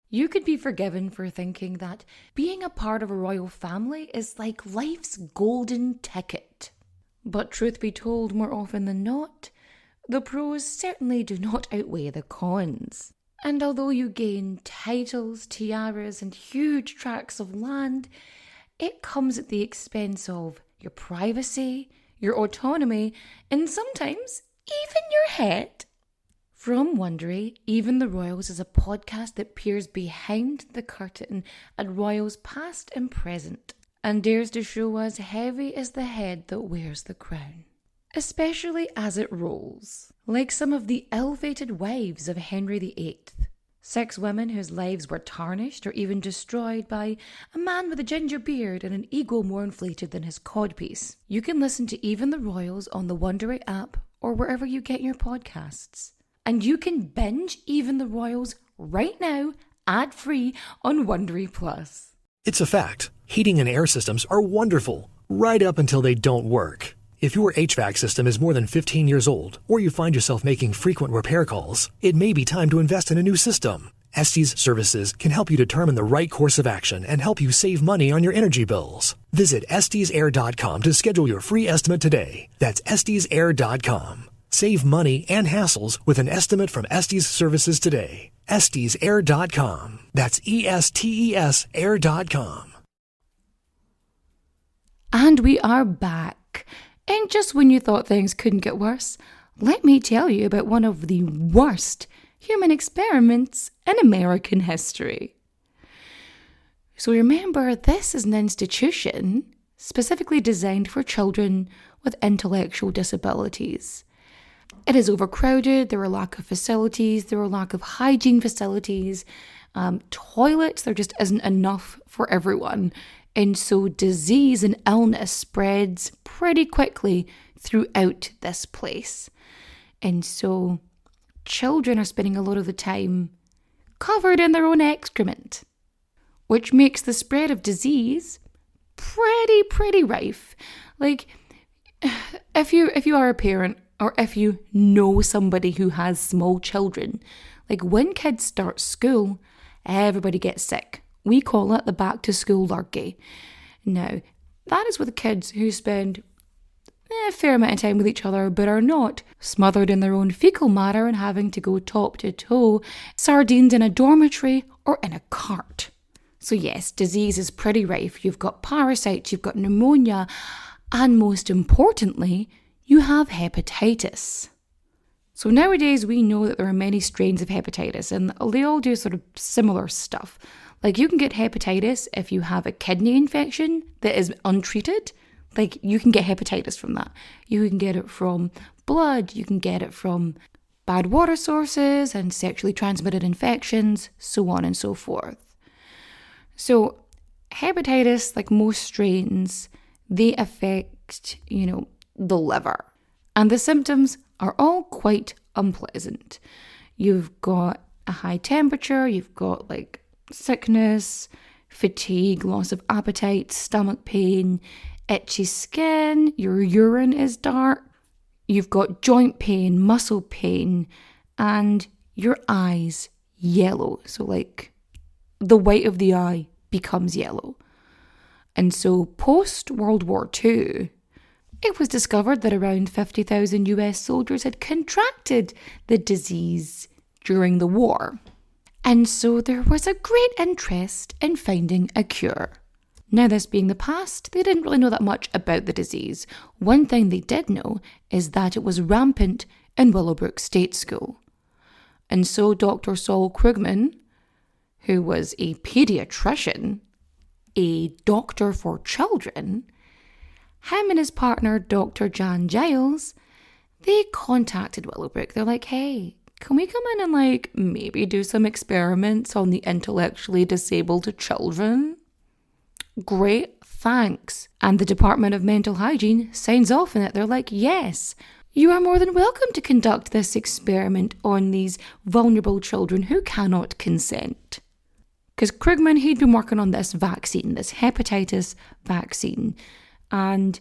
You could be forgiven for thinking that being a part of a royal family is like life's golden ticket. But truth be told, more often than not, the pros certainly do not outweigh the cons. And although you gain titles, tiaras, and huge tracts of land, it comes at the expense of your privacy, your autonomy, and sometimes even your head. From Wondery, Even the Royals is a podcast that peers behind the curtain at royals past and present, and dares to show us heavy is the head that wears the crown, especially as it rolls, like some of the ill-fated wives of Henry VIII. 6 women whose lives were tarnished or even destroyed by a man with a ginger beard and an ego more inflated than his codpiece. You can listen to Even the Royals on the Wondery app or wherever you get your podcasts. And you can binge Even the Royals right now, ad-free, on Wondery Plus. It's a fact. Heating and air systems are wonderful, right up until they don't work. If your HVAC system is more than 15 years old, or you find yourself making frequent repair calls, it may be time to invest in a new system. Estes Services can help you determine the right course of action and help you save money on your energy bills. Visit estesair.com to schedule your free estimate today. That's estesair.com. Save money and hassles with an estimate from Estes Services today. estesair.com. That's ESTES air.com. And we are back. And just when you thought things couldn't get worse, let me tell you about one of the worst human experiments in American history. So remember, this is an institution specifically designed for children with intellectual disabilities. It is overcrowded, there are lack of facilities, there are lack of hygiene facilities, toilets, there just isn't enough for everyone. And so disease and illness spreads pretty quickly throughout this place. And so children are spending a lot of the time covered in their own excrement. which makes the spread of disease pretty rife. Like, if you are a parent, or if you know somebody who has small children, like when kids start school, everybody gets sick. We call it the back to school lurgy. Now, that is with kids who spend a fair amount of time with each other, but are not smothered in their own fecal matter and having to go top to toe, sardined in a dormitory or in a cart. So yes, disease is pretty rife. You've got parasites, you've got pneumonia, and most importantly, you have hepatitis. So nowadays we know that there are many strains of hepatitis, and they all do sort of similar stuff. Like, you can get hepatitis if you have a kidney infection that is untreated. Like, you can get hepatitis from that. You can get it from blood, you can get it from bad water sources and sexually transmitted infections, so on and so forth. So hepatitis, like most strains, they affect, the liver. And the symptoms are all quite unpleasant. You've got a high temperature, you've got like sickness, fatigue, loss of appetite, stomach pain, itchy skin, your urine is dark, you've got joint pain, muscle pain, and your eyes yellow. So like the white of the eye becomes yellow. And so post World War II, it was discovered that around 50,000 US soldiers had contracted the disease during the war. And so there was a great interest in finding a cure. Now, this being the past, they didn't really know that much about the disease. One thing they did know is that it was rampant in Willowbrook State School. And so Dr. Saul Krugman, who was a pediatrician, a doctor for children, him and his partner, Dr. Jan Giles, they contacted Willowbrook. They're like, hey, can we come in and maybe do some experiments on the intellectually disabled children? Great, thanks. And the Department of Mental Hygiene signs off on it. They're like, yes, you are more than welcome to conduct this experiment on these vulnerable children who cannot consent. Because Krugman, he'd been working on this vaccine, this hepatitis vaccine. And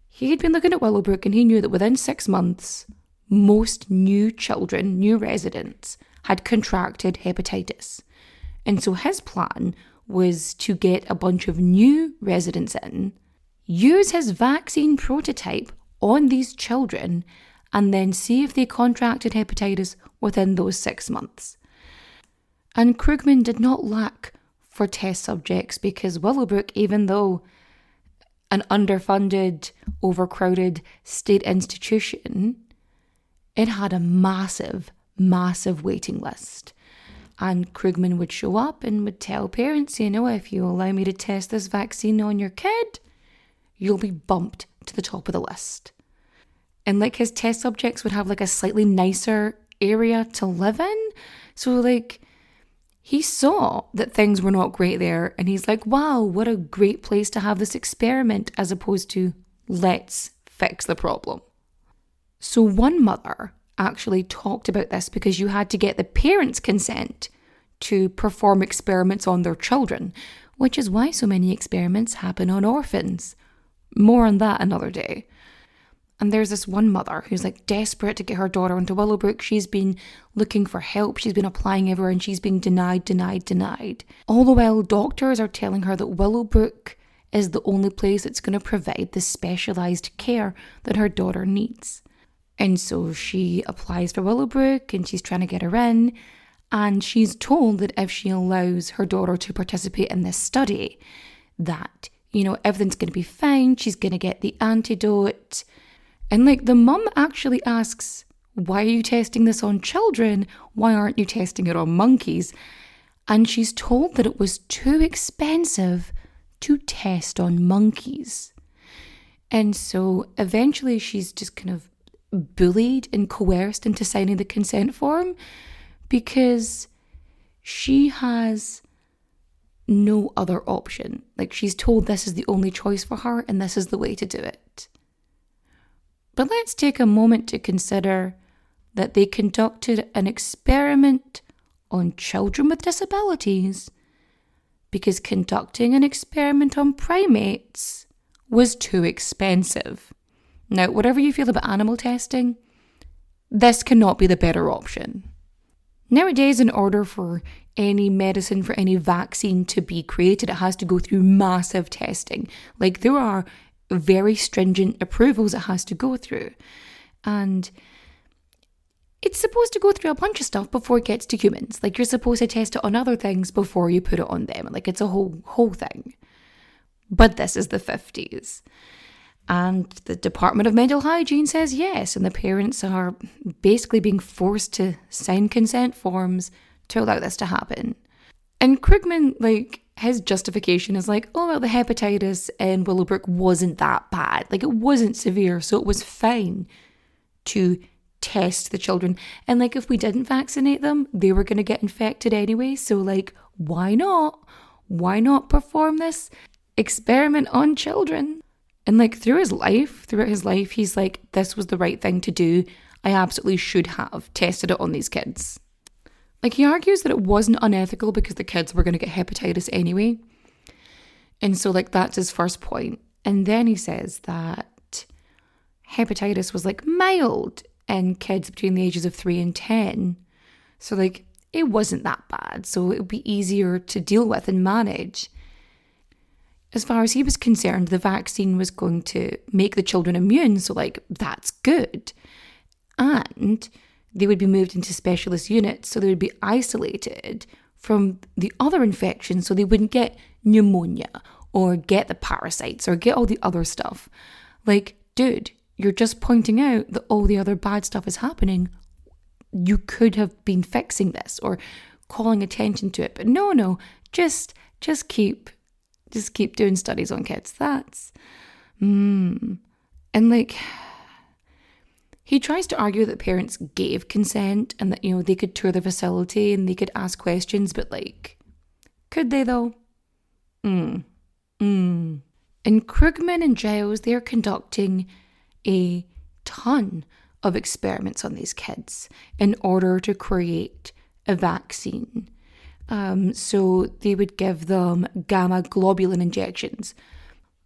he had been looking at Willowbrook, and he knew that within 6 months, most new children, new residents, had contracted hepatitis. And so his plan was to get a bunch of new residents in, use his vaccine prototype on these children, and then see if they contracted hepatitis within those 6 months. And Krugman did not lack for test subjects, because Willowbrook, even though an underfunded, overcrowded state institution, it had a massive waiting list. And Krugman would show up and would tell parents, if you allow me to test this vaccine on your kid, you'll be bumped to the top of the list. And his test subjects would have a slightly nicer area to live in. So he saw that things were not great there, and he's like, wow, what a great place to have this experiment, as opposed to let's fix the problem. So one mother actually talked about this, because you had to get the parents' consent to perform experiments on their children, which is why so many experiments happen on orphans. More on that another day. And there's this one mother who's desperate to get her daughter into Willowbrook. She's been looking for help. She's been applying everywhere, and she's being denied. All the while, doctors are telling her that Willowbrook is the only place that's going to provide the specialised care that her daughter needs. And so she applies for Willowbrook, and she's trying to get her in. And she's told that if she allows her daughter to participate in this study, that, everything's going to be fine. She's going to get the antidote. And the mum actually asks, why are you testing this on children? Why aren't you testing it on monkeys? And she's told that it was too expensive to test on monkeys. And so eventually she's just kind of bullied and coerced into signing the consent form, because she has no other option. She's told this is the only choice for her, and this is the way to do it. But let's take a moment to consider that they conducted an experiment on children with disabilities because conducting an experiment on primates was too expensive. Now, whatever you feel about animal testing, this cannot be the better option. Nowadays, in order for any medicine, for any vaccine to be created, it has to go through massive testing. Like, there are very stringent approvals it has to go through. And it's supposed to go through a bunch of stuff before it gets to humans. Like, you're supposed to test it on other things before you put it on them. Like, it's a whole thing. But this is the 50s. And the Department of Mental Hygiene says yes, and the parents are basically being forced to sign consent forms to allow this to happen. And Krugman, like, his justification is like, oh, well, the hepatitis in Willowbrook wasn't that bad. Like, it wasn't severe, so it was fine to test the children. And, like, if we didn't vaccinate them, they were going to get infected anyway. So, like, why not? Why not perform this experiment on children? And, like, throughout his life, he's like, this was the right thing to do. I absolutely should have tested it on these kids. Like, he argues that it wasn't unethical because the kids were going to get hepatitis anyway. And so, like, that's his first point. And then he says that hepatitis was, like, mild in kids between the ages of 3 and 10. So, like, it wasn't that bad. So it would be easier to deal with and manage. As far as he was concerned, the vaccine was going to make the children immune, so, like, that's good. And they would be moved into specialist units, so they would be isolated from the other infections, so they wouldn't get pneumonia or get the parasites or get all the other stuff. Like, dude, you're just pointing out that all the other bad stuff is happening. You could have been fixing this or calling attention to it, but no, just keep doing studies on kids. And, like, he tries to argue that parents gave consent and that, you know, they could tour the facility and they could ask questions, but, like, could they though? And Krugman and Giles, they're conducting a ton of experiments on these kids in order to create a vaccine. So they would give them gamma globulin injections.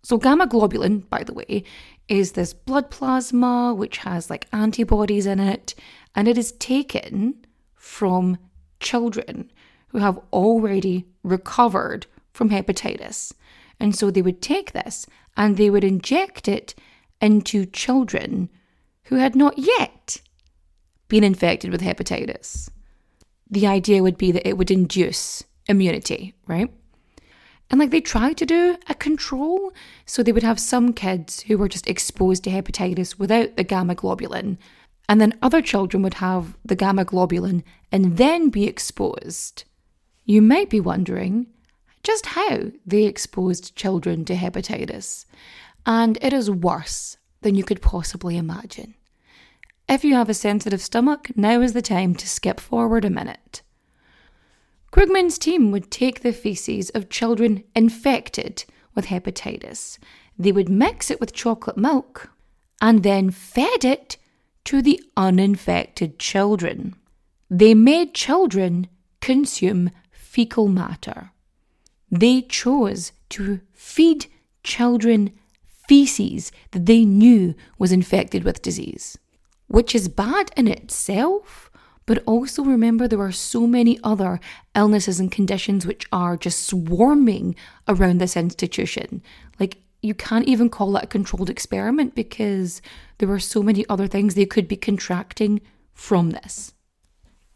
So gamma globulin, by the way, is this blood plasma which has, like, antibodies in it, and it is taken from children who have already recovered from hepatitis. And so they would take this and they would inject it into children who had not yet been infected with hepatitis. The idea would be that it would induce immunity, right? And, like, they tried to do a control, so they would have some kids who were just exposed to hepatitis without the gamma globulin, and then other children would have the gamma globulin and then be exposed. You might be wondering just how they exposed children to hepatitis, and it is worse than you could possibly imagine. If you have a sensitive stomach, now is the time to skip forward a minute. Krugman's team would take the feces of children infected with hepatitis. They would mix it with chocolate milk and then fed it to the uninfected children. They made children consume fecal matter. They chose to feed children feces that they knew was infected with disease, which is bad in itself. But also remember, there are so many other illnesses and conditions which are just swarming around this institution. Like, you can't even call it a controlled experiment because there are so many other things they could be contracting from this.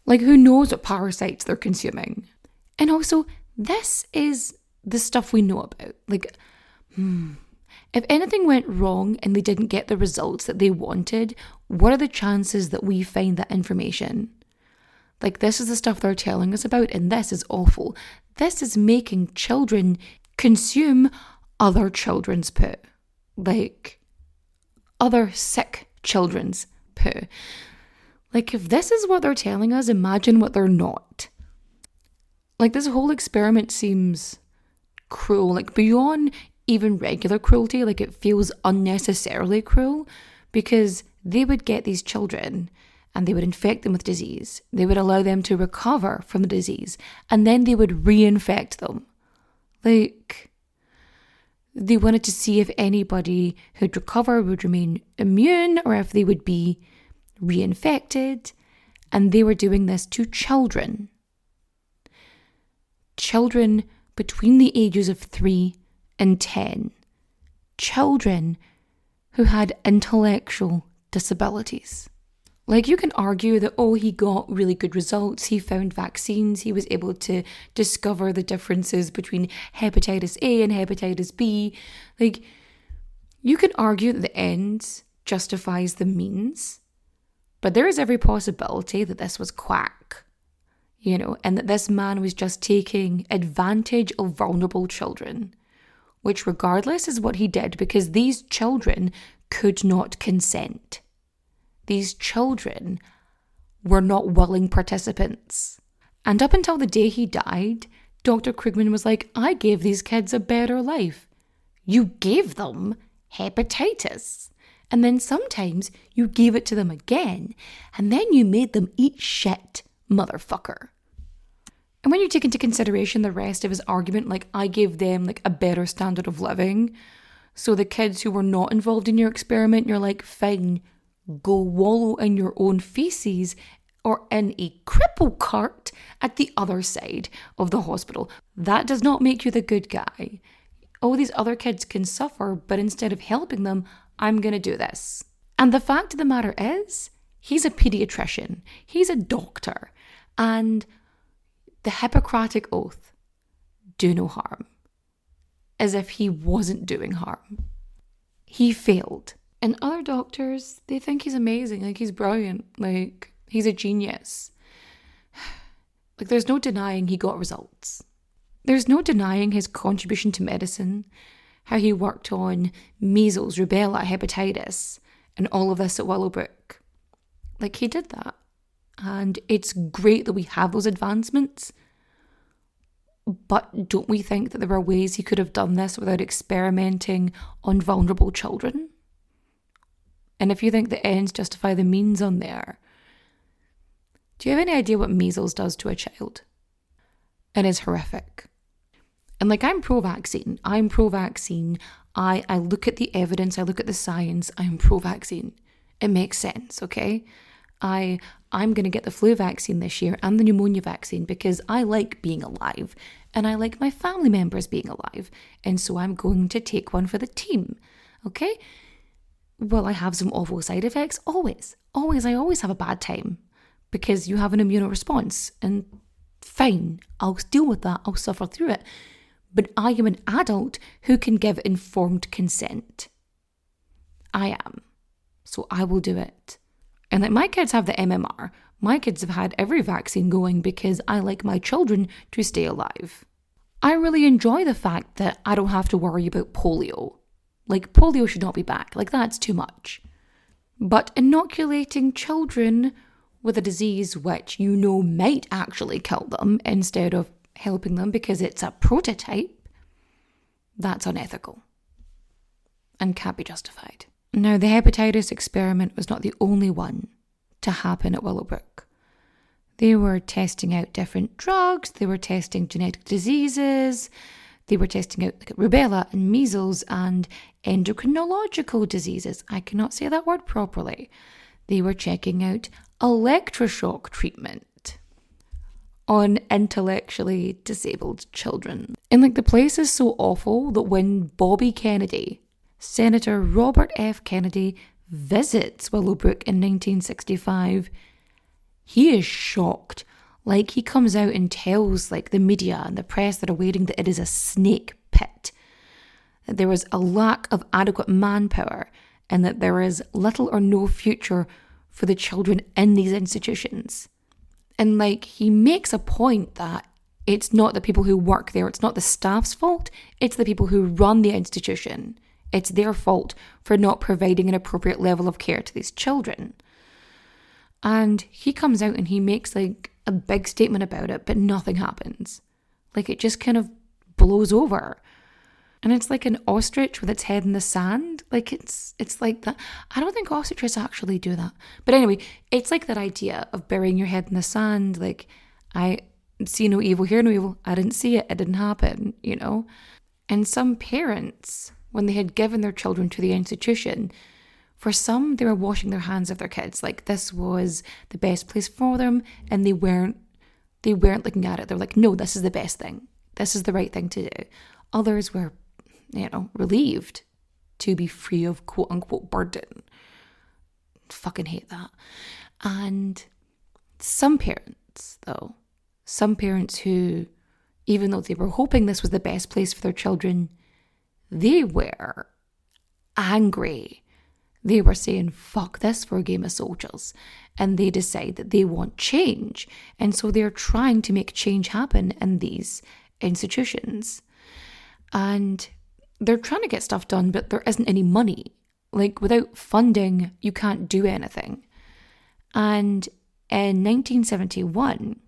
Like, who knows what parasites they're consuming? And also, this is the stuff we know about. Like, if anything went wrong and they didn't get the results that they wanted, what are the chances that we find that information? Like, this is the stuff they're telling us about, and this is awful. This is making children consume other children's poo. Like, other sick children's poo. Like, if this is what they're telling us, imagine what they're not. Like, this whole experiment seems cruel, like, beyond even regular cruelty. Like, it feels unnecessarily cruel because they would get these children and they would infect them with disease. They would allow them to recover from the disease, and then they would reinfect them. Like, they wanted to see if anybody who'd recover would remain immune or if they would be reinfected. And they were doing this to children. Children between the ages of 3 and 10. Children who had intellectual disabilities. Like, you can argue that, oh, he got really good results, he found vaccines, he was able to discover the differences between hepatitis A and hepatitis B. Like, you can argue that the end justifies the means, but there is every possibility that this was quack, you know, and that this man was just taking advantage of vulnerable children, which regardless is what he did, because these children could not consent. These children were not willing participants. And up until the day he died, Dr. Krugman was like, I gave these kids a better life. You gave them hepatitis. And then sometimes you gave it to them again, and then you made them eat shit, motherfucker. And when you take into consideration the rest of his argument, like, I gave them like a better standard of living, so the kids who were not involved in your experiment, you're like, fine, go wallow in your own feces or in a cripple cart at the other side of the hospital. That does not make you the good guy. All these other kids can suffer, but instead of helping them, I'm going to do this. And the fact of the matter is, he's a pediatrician, he's a doctor, and the Hippocratic Oath, do no harm, as if he wasn't doing harm. He failed. And other doctors, they think he's amazing, like he's brilliant, like he's a genius. Like, there's no denying he got results. There's no denying his contribution to medicine, how he worked on measles, rubella, hepatitis, and all of this at Willowbrook. Like, he did that. And it's great that we have those advancements. But don't we think that there are ways he could have done this without experimenting on vulnerable children? And if you think the ends justify the means on there, do you have any idea what measles does to a child? It is horrific. And like, I'm pro-vaccine. I look at the evidence, I look at the science, I'm pro-vaccine. It makes sense, okay? I'm going to get the flu vaccine this year and the pneumonia vaccine because I like being alive and I like my family members being alive. And so I'm going to take one for the team, okay? Will I have some awful side effects? Always. I always have a bad time because you have an immune response, and fine, I'll deal with that, I'll suffer through it. But I am an adult who can give informed consent. I am. So I will do it. And like, my kids have the MMR. My kids have had every vaccine going because I like my children to stay alive. I really enjoy the fact that I don't have to worry about polio. Like, polio should not be back. Like, that's too much. But inoculating children with a disease which you know might actually kill them instead of helping them because it's a prototype, that's unethical and can't be justified. Now, the hepatitis experiment was not the only one to happen at Willowbrook. They were testing out different drugs, they were testing genetic diseases, they were testing out like rubella and measles and endocrinological diseases. I cannot say that word properly. They were checking out electroshock treatment on intellectually disabled children. And like, the place is so awful that when Bobby Kennedy, Senator Robert F. Kennedy, visits Willowbrook in 1965, he is shocked. Like, he comes out and tells like the media and the press that are waiting that it is a snake pit, that there is a lack of adequate manpower, and that there is little or no future for the children in these institutions. And like, he makes a point that it's not the people who work there, it's not the staff's fault, it's the people who run the institution. It's their fault for not providing an appropriate level of care to these children. And he comes out and he makes like a big statement about it, but nothing happens. Like, it just kind of blows over. And it's like an ostrich with its head in the sand. Like, it's like that. I don't think ostriches actually do that. But anyway, it's like that idea of burying your head in the sand. Like, see no evil, hear no evil. I didn't see it. It didn't happen, you know. And some parents, when they had given their children to the institution, for some, they were washing their hands of their kids. Like, this was the best place for them, and they weren't looking at it. They were like, no, this is the best thing. This is the right thing to do. Others were, you know, relieved to be free of quote unquote burden. Fucking hate that. And some parents who, even though they were hoping this was the best place for their children, they were angry. They were saying, fuck this for a game of soldiers. And they decide that they want change. And so they're trying to make change happen in these institutions. And they're trying to get stuff done, but there isn't any money. Like, without funding, you can't do anything. And in 1971,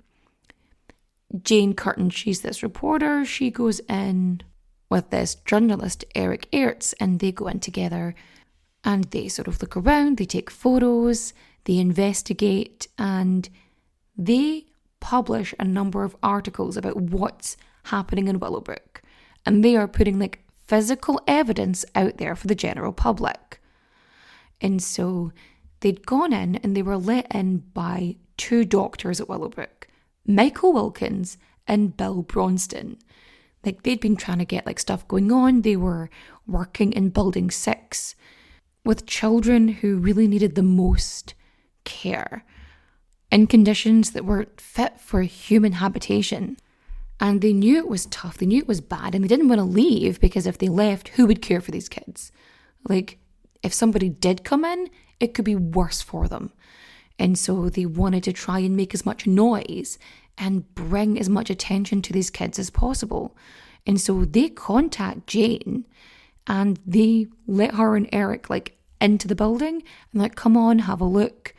Jane Curtin, she's this reporter, she goes in with this journalist, Eric Aerts, and they go in together and they sort of look around, they take photos, they investigate, and they publish a number of articles about what's happening in Willowbrook. And they are putting like physical evidence out there for the general public. And so they'd gone in and they were let in by two doctors at Willowbrook, Michael Wilkins and Bill Bronston. Like, they'd been trying to get like stuff going on. They were working in Building 6 with children who really needed the most care in conditions that weren't fit for human habitation. And they knew it was tough, they knew it was bad, and they didn't want to leave because if they left, who would care for these kids? Like, if somebody did come in, it could be worse for them. And so they wanted to try and make as much noise and bring as much attention to these kids as possible. And so they contact Jane and they let her and Eric like into the building and like, come on, have a look.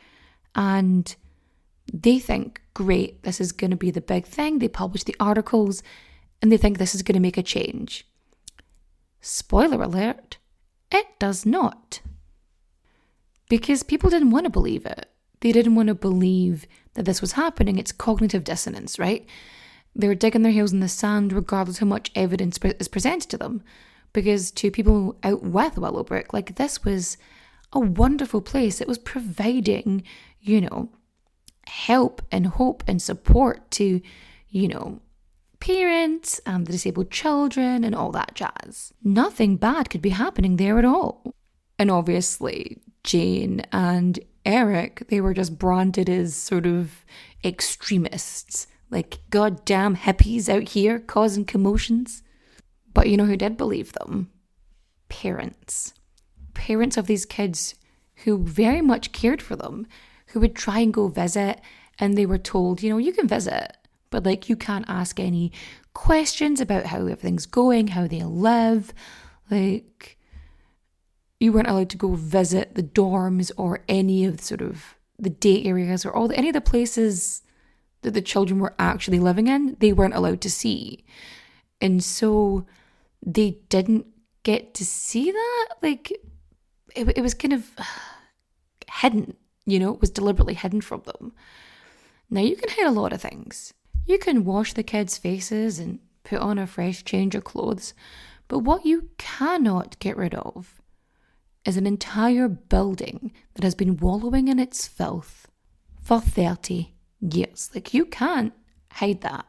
And they think, great, this is going to be the big thing. They publish the articles and they think this is going to make a change. Spoiler alert, it does not. Because people didn't want to believe it. They didn't want to believe that this was happening. It's cognitive dissonance, right? They were digging their heels in the sand regardless how much evidence is presented to them. Because to people out with Willowbrook, like, this was a wonderful place. It was providing, you know, help and hope and support to, you know, parents and the disabled children and all that jazz. Nothing bad could be happening there at all. And obviously, Jane and Eric, they were just branded as sort of extremists, like goddamn hippies out here causing commotions. But you know who did believe them? Parents. Parents of these kids who very much cared for them, who would try and go visit, and they were told, you know, you can visit, but like, you can't ask any questions about how everything's going, how they live. Like, you weren't allowed to go visit the dorms or any of the sort of the day areas or any of the places that the children were actually living in. They weren't allowed to see. And so they didn't get to see that. Like, it was kind of hidden, you know, it was deliberately hidden from them. Now, you can hide a lot of things. You can wash the kids' faces and put on a fresh change of clothes, but what you cannot get rid of is an entire building that has been wallowing in its filth for 30 years. Like, you can't hide that.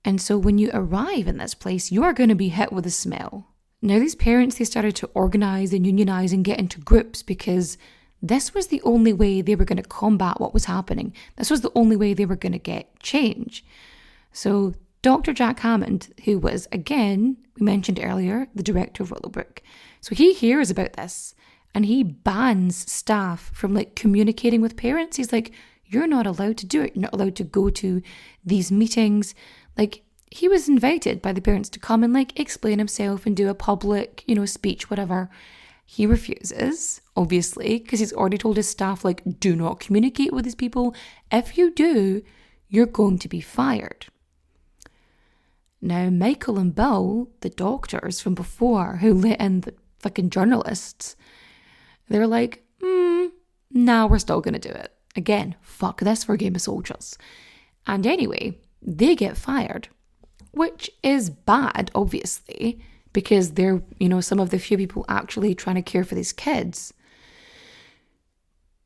And so when you arrive in this place, you are going to be hit with a smell. Now, these parents, they started to organise and unionize and get into groups because this was the only way they were going to combat what was happening. This was the only way they were going to get change. So Dr. Jack Hammond, who was, again, we mentioned earlier, the director of Willowbrook. So he hears about this and he bans staff from like communicating with parents. He's like, you're not allowed to do it. You're not allowed to go to these meetings. Like, he was invited by the parents to come and like explain himself and do a public, you know, speech, whatever. He refuses, obviously, because he's already told his staff, like, do not communicate with these people. If you do, you're going to be fired. Now, Michael and Bill, the doctors from before who let in the fucking journalists, they're like, nah, we're still going to do it. Again, fuck this for a game of soldiers. And anyway, they get fired, which is bad, obviously, because they're, some of the few people actually trying to care for these kids.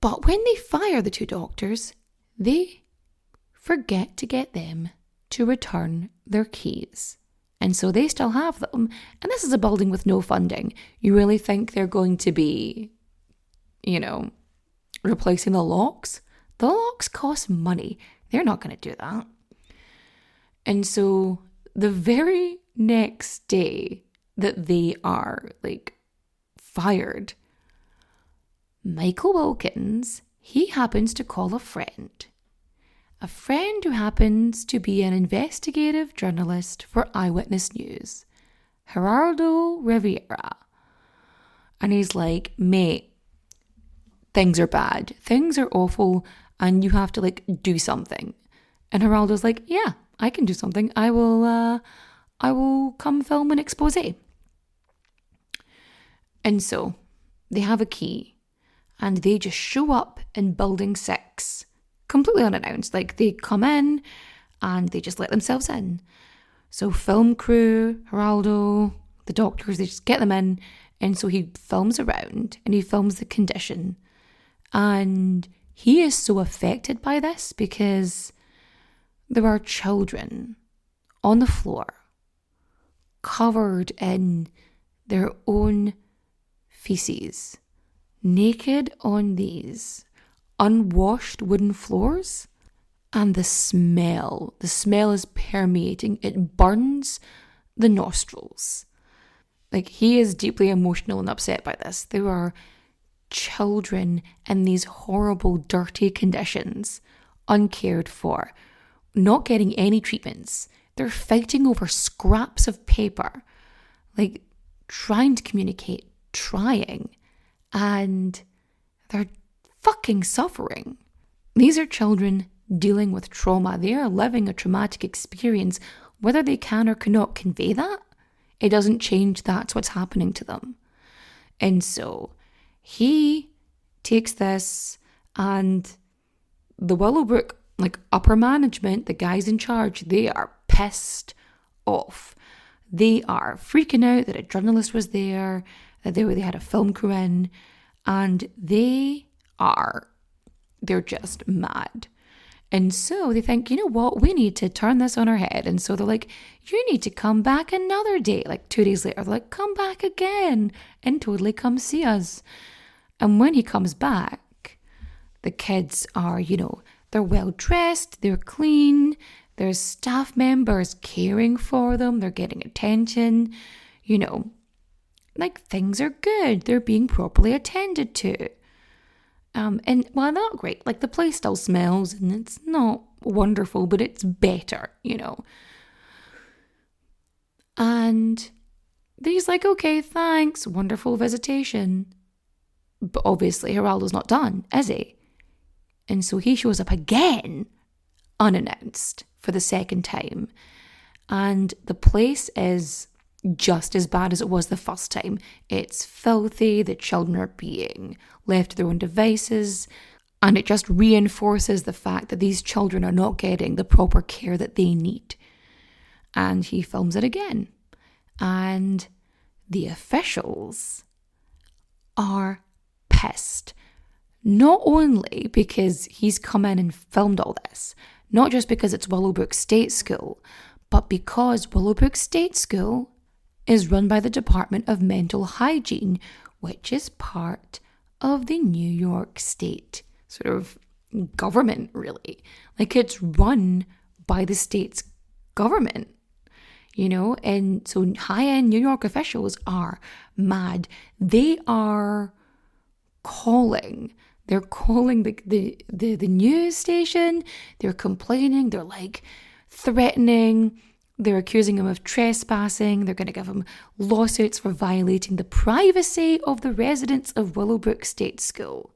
But when they fire the 2 doctors, they forget to get them to return their keys. And so they still have them. And this is a building with no funding. You really think they're going to be, replacing the locks? The locks cost money. They're not going to do that. And so the very next day that they are fired, Michael Wilkins, he happens to call a friend who happens to be an investigative journalist for Eyewitness News, Gerardo Rivera. And he's like, mate, things are bad. Things are awful and you have to do something. And Geraldo's like, yeah, I can do something. I will come film an expose. And so they have a key and they just show up in building 6. Completely unannounced. They come in and they just let themselves in. So film crew, Geraldo, the doctors, they just get them in. And so he films around and he films the condition. And he is so affected by this because there are children on the floor covered in their own feces, naked on these unwashed wooden floors, and the smell is permeating. It burns the nostrils. He is deeply emotional and upset by this. There are children in these horrible, dirty conditions, uncared for, not getting any treatments. They're fighting over scraps of paper, trying to communicate, and they're fucking suffering. These are children dealing with trauma. They are living a traumatic experience. Whether they can or cannot convey that, it doesn't change that's what's happening to them. And so he takes this, and the Willowbrook upper management, the guys in charge, they are pissed off. They are freaking out that a journalist was there, that they had a film crew in, and they're just mad. And so they think, you know what, we need to turn this on our head. And so they're like, you need to come back another day. 2 days later, they're like, come back again and totally come see us. And when he comes back, the kids are, they're well dressed, they're clean, there's staff members caring for them, they're getting attention, things are good, they're being properly attended to. And well, not great. The place still smells and it's not wonderful, but it's better, And he's like, okay, thanks, wonderful visitation. But obviously Geraldo's not done, is he? And so he shows up again, unannounced, for the second time. And the place is just as bad as it was the first time. It's filthy, the children are being left to their own devices, and it just reinforces the fact that these children are not getting the proper care that they need. And he films it again. And the officials are pissed. Not only because he's come in and filmed all this, not just because it's Willowbrook State School, but because Willowbrook State School is run by the Department of Mental Hygiene, which is part of the New York State sort of government, really. It's run by the state's government, and so high-end New York officials are mad. They're calling the news station, they're complaining, they're threatening, they're accusing him of trespassing, they're going to give him lawsuits for violating the privacy of the residents of Willowbrook State School.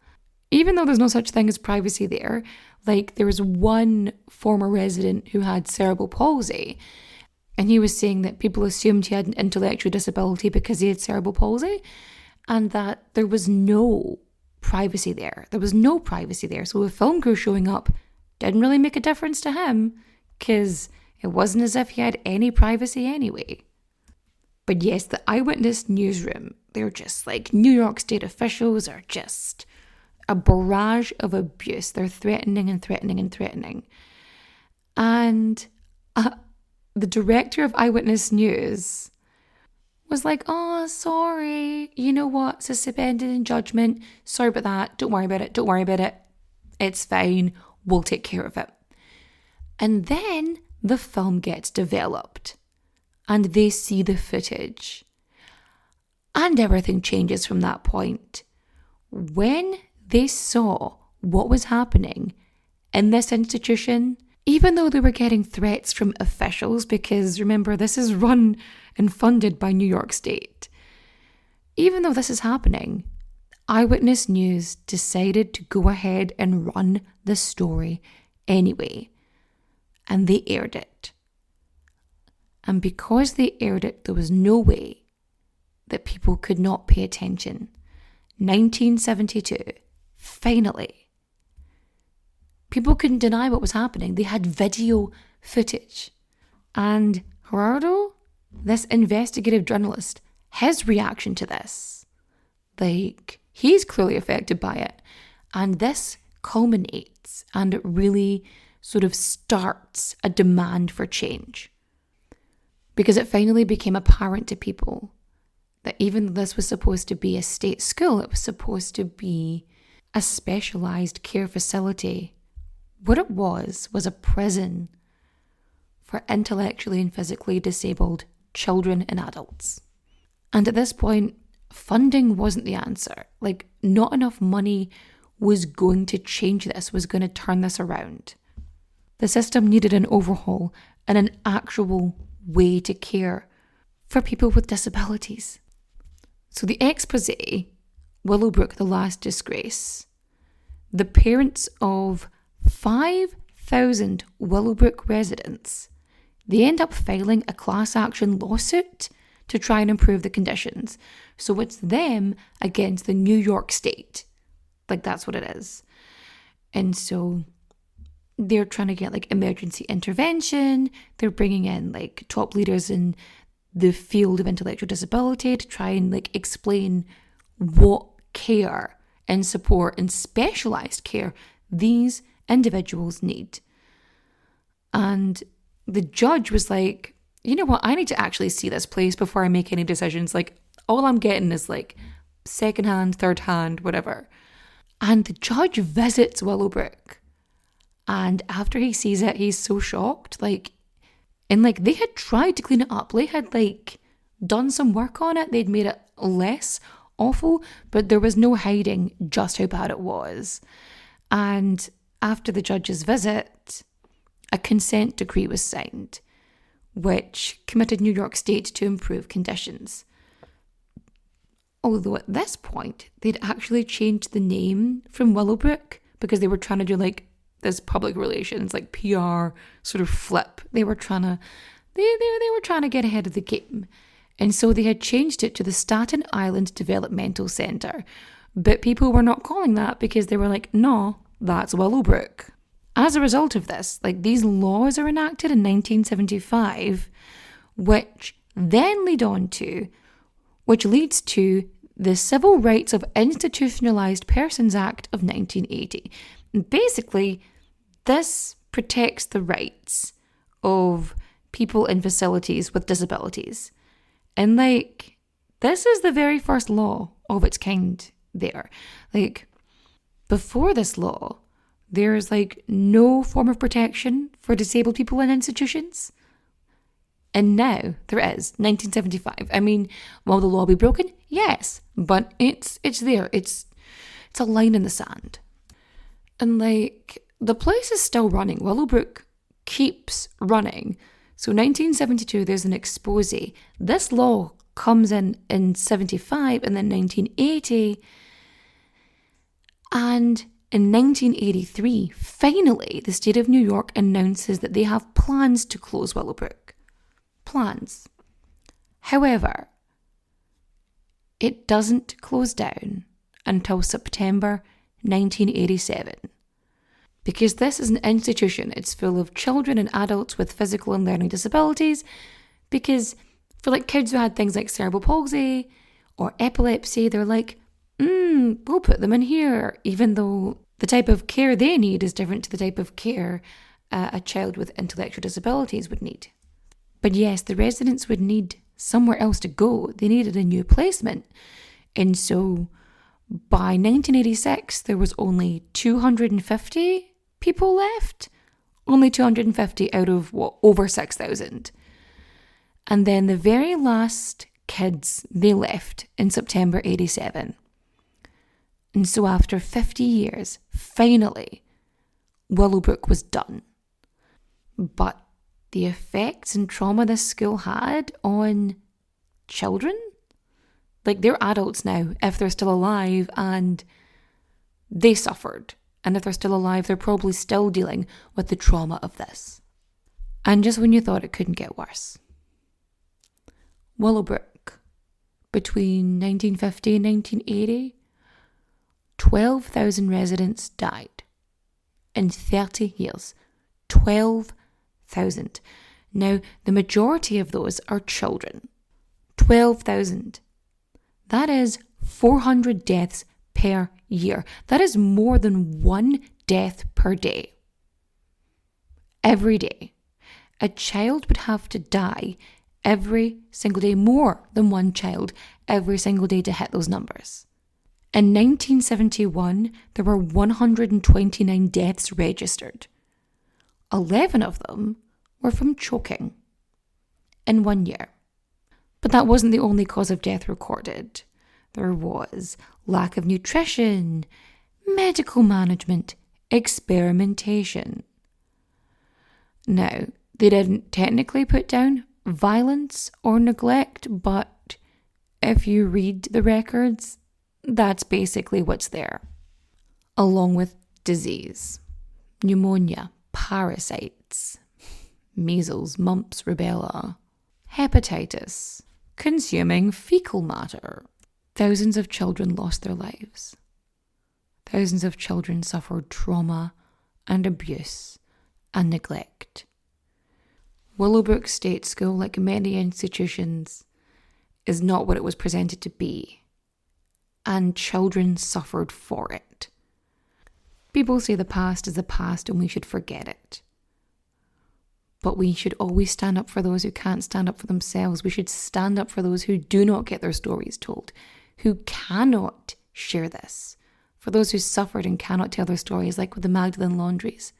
Even though there's no such thing as privacy there, there was one former resident who had cerebral palsy, and he was saying that people assumed he had an intellectual disability because he had cerebral palsy, and that there was no privacy there. There was no privacy there. So a film crew showing up didn't really make a difference to him because it wasn't as if he had any privacy anyway. But yes, the Eyewitness newsroom, they're just like, New York State officials are just a barrage of abuse. They're threatening and threatening and threatening. And the director of Eyewitness News was like, oh, sorry, you know what, suspended in judgment. Sorry about that. Don't worry about it. Don't worry about it. It's fine. We'll take care of it. And then the film gets developed and they see the footage. And everything changes from that point. When they saw what was happening in this institution, even though they were getting threats from officials, because remember, this is run and funded by New York State. Even though this is happening, Eyewitness News decided to go ahead and run the story anyway. And they aired it. And because they aired it, there was no way that people could not pay attention. 1972, finally, people couldn't deny what was happening. They had video footage. And Gerardo, this investigative journalist, his reaction to this, like, he's clearly affected by it. And this culminates and it really sort of starts a demand for change. Because it finally became apparent to people that even though this was supposed to be a state school, it was supposed to be a specialised care facility. What it was a prison for intellectually and physically disabled children and adults. And at this point, funding wasn't the answer. Like, not enough money was going to change this, was going to turn this around. The system needed an overhaul and an actual way to care for people with disabilities. So the expose, Willowbrook, the Last Disgrace, the parents of 5,000 Willowbrook residents, they end up filing a class action lawsuit to try and improve the conditions. So it's them against the New York State. Like, that's what it is. And so they're trying to get like emergency intervention. They're bringing in like top leaders in the field of intellectual disability to try and like explain what care and support and specialised care these individuals need. And the judge was like, you know what, I need to actually see this place before I make any decisions. Like, all I'm getting is like secondhand, third hand, whatever. And the judge visits Willowbrook. And after he sees it, he's so shocked. Like, and like they had tried to clean it up. They had like done some work on it. They'd made it less awful, but there was no hiding just how bad it was. And after the judge's visit, a consent decree was signed, which committed New York State to improve conditions. Although at this point, they'd actually changed the name from Willowbrook because they were trying to do like this public relations, like PR sort of flip. They were trying to, they were trying to get ahead of the game. And so they had changed it to the Staten Island Developmental Centre. But people were not calling that because they were like, no, that's Willowbrook. As a result of this, like these laws are enacted in 1975, which then leads to the Civil Rights of Institutionalized Persons Act of 1980. And basically, this protects the rights of people in facilities with disabilities. And like, this is the very first law of its kind there. Like, before this law, there's like no form of protection for disabled people in institutions. And now there is, 1975. I mean, will the law be broken? Yes, but it's there. It's a line in the sand. And like, the place is still running. Willowbrook keeps running. So 1972, there's an expose. This law comes in 75 and then 1980. And in 1983, finally, the state of New York announces that they have plans to close Willowbrook. Plans. However, it doesn't close down until September 1987. because this is an institution. It's full of children and adults with physical and learning disabilities, because for like kids who had things like cerebral palsy or epilepsy, they're like, we'll put them in here, even though the type of care they need is different to the type of care a child with intellectual disabilities would need. But yes, the residents would need somewhere else to go. They needed a new placement. And so by 1986, there was only 250 people left. Only 250 out of over 6,000. And then the very last kids, they left in September 87. And so after 50 years, finally, Willowbrook was done. But the effects and trauma this school had on children, like they're adults now, if they're still alive, and they suffered. And if they're still alive, they're probably still dealing with the trauma of this. And just when you thought it couldn't get worse, Willowbrook, between 1950 and 1980, 12,000 residents died in 30 years. 12,000. Now, the majority of those are children. 12,000. That is 400 deaths per year. That is more than one death per day. Every day. A child would have to die every single day, more than one child every single day to hit those numbers. In 1971, there were 129 deaths registered. 11 of them were from choking in 1 year. But that wasn't the only cause of death recorded. There was lack of nutrition, medical management, experimentation. Now, they didn't technically put down violence or neglect, but if you read the records, that's basically what's there. Along with disease, pneumonia, parasites, measles, mumps, rubella, hepatitis, consuming fecal matter. Thousands of children lost their lives. Thousands of children suffered trauma and abuse and neglect. Willowbrook State School, like many institutions, is not what it was presented to be. And children suffered for it. People say the past is the past and we should forget it. But we should always stand up for those who can't stand up for themselves. We should stand up for those who do not get their stories told, who cannot share this. For those who suffered and cannot tell their stories, like with the Magdalene Laundries.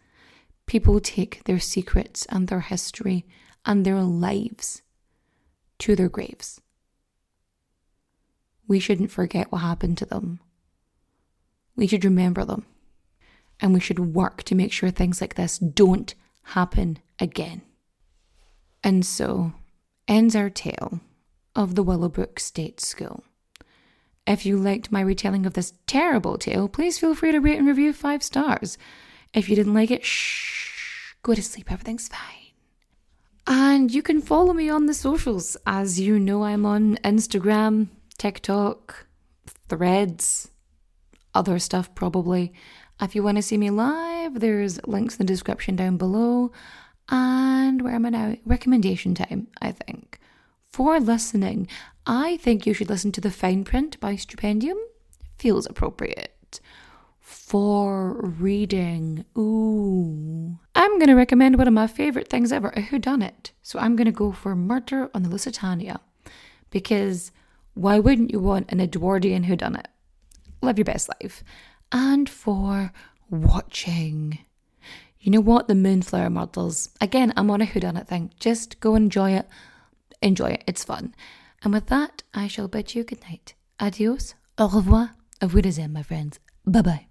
People take their secrets and their history and their lives to their graves. We shouldn't forget what happened to them. We should remember them. And we should work to make sure things like this don't happen again. And so ends our tale of the Willowbrook State School. If you liked my retelling of this terrible tale, please feel free to rate and review 5 stars. If you didn't like it, go to sleep, everything's fine. And you can follow me on the socials. As you know, I'm on Instagram, TikTok, Threads, other stuff probably. If you want to see me live, there's links in the description down below. And where am I now? Recommendation time, I think. For listening, I think you should listen to The Fine Print by Stupendium. Feels appropriate. For reading, I'm going to recommend one of my favourite things ever, a whodunit. So I'm going to go for Murder on the Lusitania. Because why wouldn't you want an Edwardian whodunit? Live your best life. And for watching, you know what? The Moonflower Murders. Again, I'm on a whodunit thing. Just go and enjoy it. Enjoy it. It's fun. And with that, I shall bid you good night. Adios. Au revoir. Auf Wiedersehen, my friends. Bye-bye.